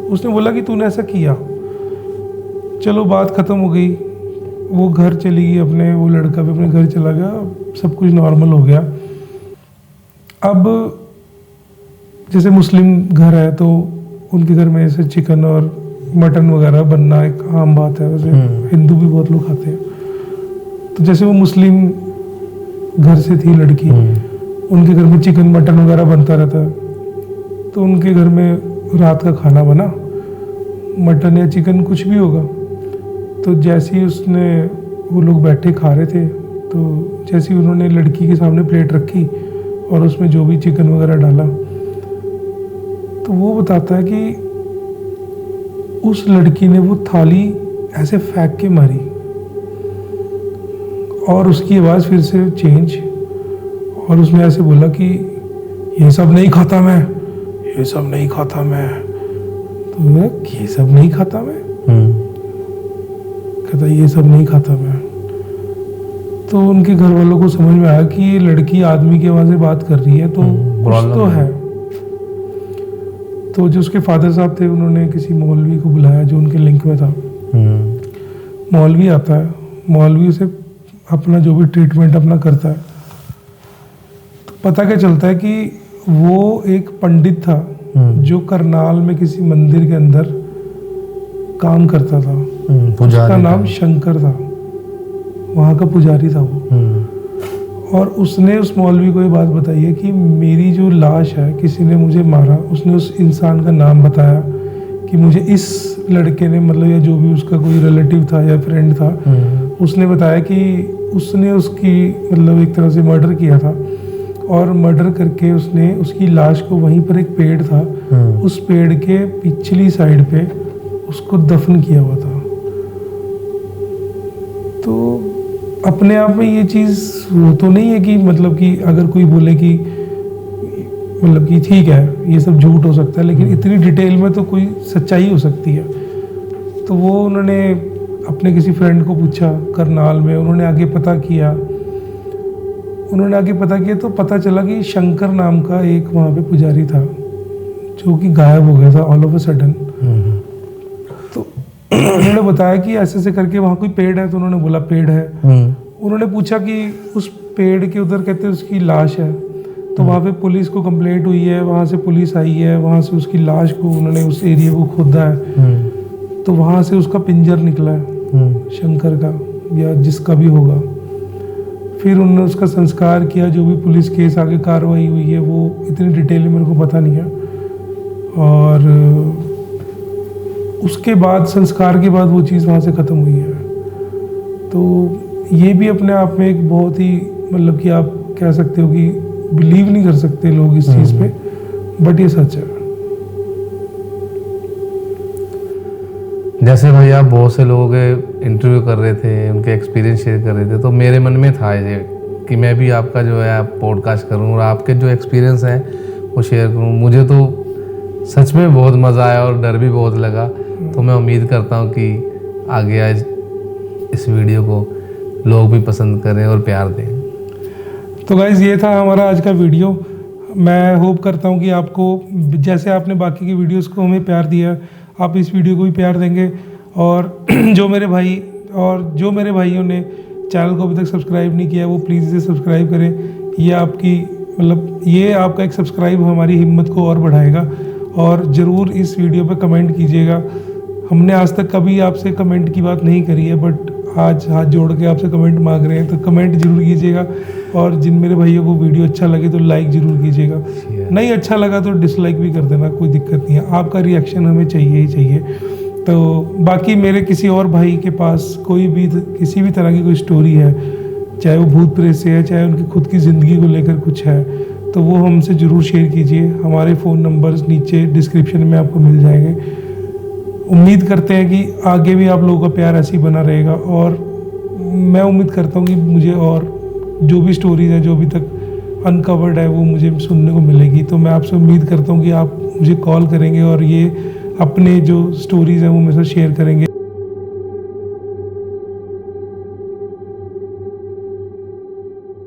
उसने बोला कि तूने ऐसा किया। चलो बात ख़त्म हो गई, वो घर चली गई अपने, वो लड़का भी अपने घर चला गया, सब कुछ नॉर्मल हो गया। अब जैसे मुस्लिम घर है तो उनके घर में ऐसे चिकन और मटन वगैरह बनना एक आम बात है, वैसे हिंदू भी बहुत लोग खाते हैं। तो जैसे वो मुस्लिम घर से थी लड़की, उनके घर में चिकन मटन वगैरह बनता रहता है, तो उनके घर में रात का खाना बना, मटन या चिकन कुछ भी होगा। तो जैसे ही उसने वो लोग बैठे खा रहे थे, तो जैसे ही उन्होंने लड़की के सामने प्लेट रखी और उसमें जो भी चिकन वगैरह डाला, तो वो बताता है कि उस लड़की ने वो थाली ऐसे फेंक के मारी और उसकी आवाज़ फिर से चेंज, और उसने ऐसे बोला कि ये सब नहीं खाता मैं, ये सब नहीं खाता मैं। तो मैं ये सब नहीं खाता मैं, कहता ये सब नहीं खाता मैं। तो उनके घर वालों को समझ में आया कि ये लड़की आदमी की आवाज़ से बात कर रही है, तो कुछ तो है। तो जो उसके फादर साहब थे उन्होंने किसी मौलवी को बुलाया जो उनके लिंक में था। मौलवी आता है, मौलवी से अपना जो भी ट्रीटमेंट अपना करता है, तो पता क्या चलता है कि वो एक पंडित था जो करनाल में किसी मंदिर के अंदर काम करता था। उसका नाम शंकर था, वहाँ का पुजारी था वो। और उसने उस मौलवी को ये बात बताई है कि मेरी जो लाश है किसी ने मुझे मारा, उसने उस इंसान का नाम बताया कि मुझे इस लड़के ने, मतलब या जो भी उसका कोई रिलेटिव था या फ्रेंड था, उसने बताया कि उसने उसकी मतलब एक तरह से मर्डर किया था, और मर्डर करके उसने उसकी लाश को वहीं पर एक पेड़ था, उस पेड़ के पिछली साइड पे उसको दफन किया हुआ था। तो अपने आप में ये चीज़ वो तो नहीं है कि मतलब कि अगर कोई बोले कि मतलब कि ठीक है ये सब झूठ हो सकता है, लेकिन इतनी डिटेल में तो कोई सच्चाई हो सकती है। तो वो उन्होंने अपने किसी फ्रेंड को पूछा करनाल में, उन्होंने आगे पता किया तो पता चला कि शंकर नाम का एक वहाँ पे पुजारी था जो कि गायब हो गया था ऑल ऑफ अ सडन। तो उन्होंने बताया कि ऐसे ऐसे करके वहाँ कोई पेड़ है, तो उन्होंने बोला पेड़ है। उन्होंने पूछा कि उस पेड़ के उधर कहते उसकी लाश है, तो वहाँ पे पुलिस को कंप्लेंट हुई है, वहाँ से पुलिस आई है, वहाँ से उसकी लाश को उन्होंने उस एरिया को खोदा है, तो वहाँ से उसका पिंजर निकला है शंकर का या जिसका भी होगा। फिर उन्होंने उसका संस्कार किया, जो भी पुलिस केस आगे कार्रवाई हुई है वो इतनी डिटेल में मेरे को पता नहीं है। और उसके बाद संस्कार के बाद वो चीज़ वहाँ से ख़त्म हुई है। तो ये भी अपने आप में एक बहुत ही मतलब कि आप कह सकते हो कि बिलीव नहीं कर सकते लोग इस चीज़ पे, बट ये सच है। जैसे भाई आप बहुत से लोगों के इंटरव्यू कर रहे थे, उनके एक्सपीरियंस शेयर कर रहे थे, तो मेरे मन में था ये कि मैं भी आपका जो है पॉडकास्ट करूं और आपके जो एक्सपीरियंस है वो शेयर करूं। मुझे तो सच में बहुत मज़ा आया और डर भी बहुत लगा। तो मैं उम्मीद करता हूं कि आगे आज इस वीडियो को लोग भी पसंद करें और प्यार दें। तो गाइज़ ये था हमारा आज का वीडियो। मैं होप करता हूँ कि आपको जैसे आपने बाकी की वीडियोस को हमें प्यार दिया, आप इस वीडियो को भी प्यार देंगे। और जो मेरे भाइयों ने चैनल को अभी तक सब्सक्राइब नहीं किया वो प्लीज़ इसे सब्सक्राइब करें। ये आपका एक सब्सक्राइब हमारी हिम्मत को और बढ़ाएगा। और ज़रूर इस वीडियो पे कमेंट कीजिएगा। हमने आज तक कभी आपसे कमेंट की बात नहीं करी है, बट आज हाथ जोड़ के आपसे कमेंट मांग रहे हैं, तो कमेंट जरूर कीजिएगा। और जिन मेरे भाइयों को वीडियो अच्छा लगे तो लाइक ज़रूर कीजिएगा, नहीं अच्छा लगा तो डिसलाइक भी कर देना, कोई दिक्कत नहीं है। आपका रिएक्शन हमें चाहिए ही चाहिए। तो बाकी मेरे किसी और भाई के पास किसी भी तरह की कोई स्टोरी है, चाहे वो भूत प्रेत से है, चाहे उनकी खुद की ज़िंदगी को लेकर कुछ है, तो वो हमसे ज़रूर शेयर कीजिए। हमारे फ़ोन नंबर्स नीचे डिस्क्रिप्शन में आपको मिल जाएंगे। उम्मीद करते हैं कि आगे भी आप लोगों का प्यार ऐसे ही बना रहेगा। और मैं उम्मीद करता हूँ कि मुझे और जो भी स्टोरीज है जो अभी तक अनकवर्ड है वो मुझे सुनने को मिलेगी। तो मैं आपसे उम्मीद करता हूँ कि आप मुझे कॉल करेंगे और ये अपने जो स्टोरीज़ हैं वो मेरे साथ शेयर करेंगे।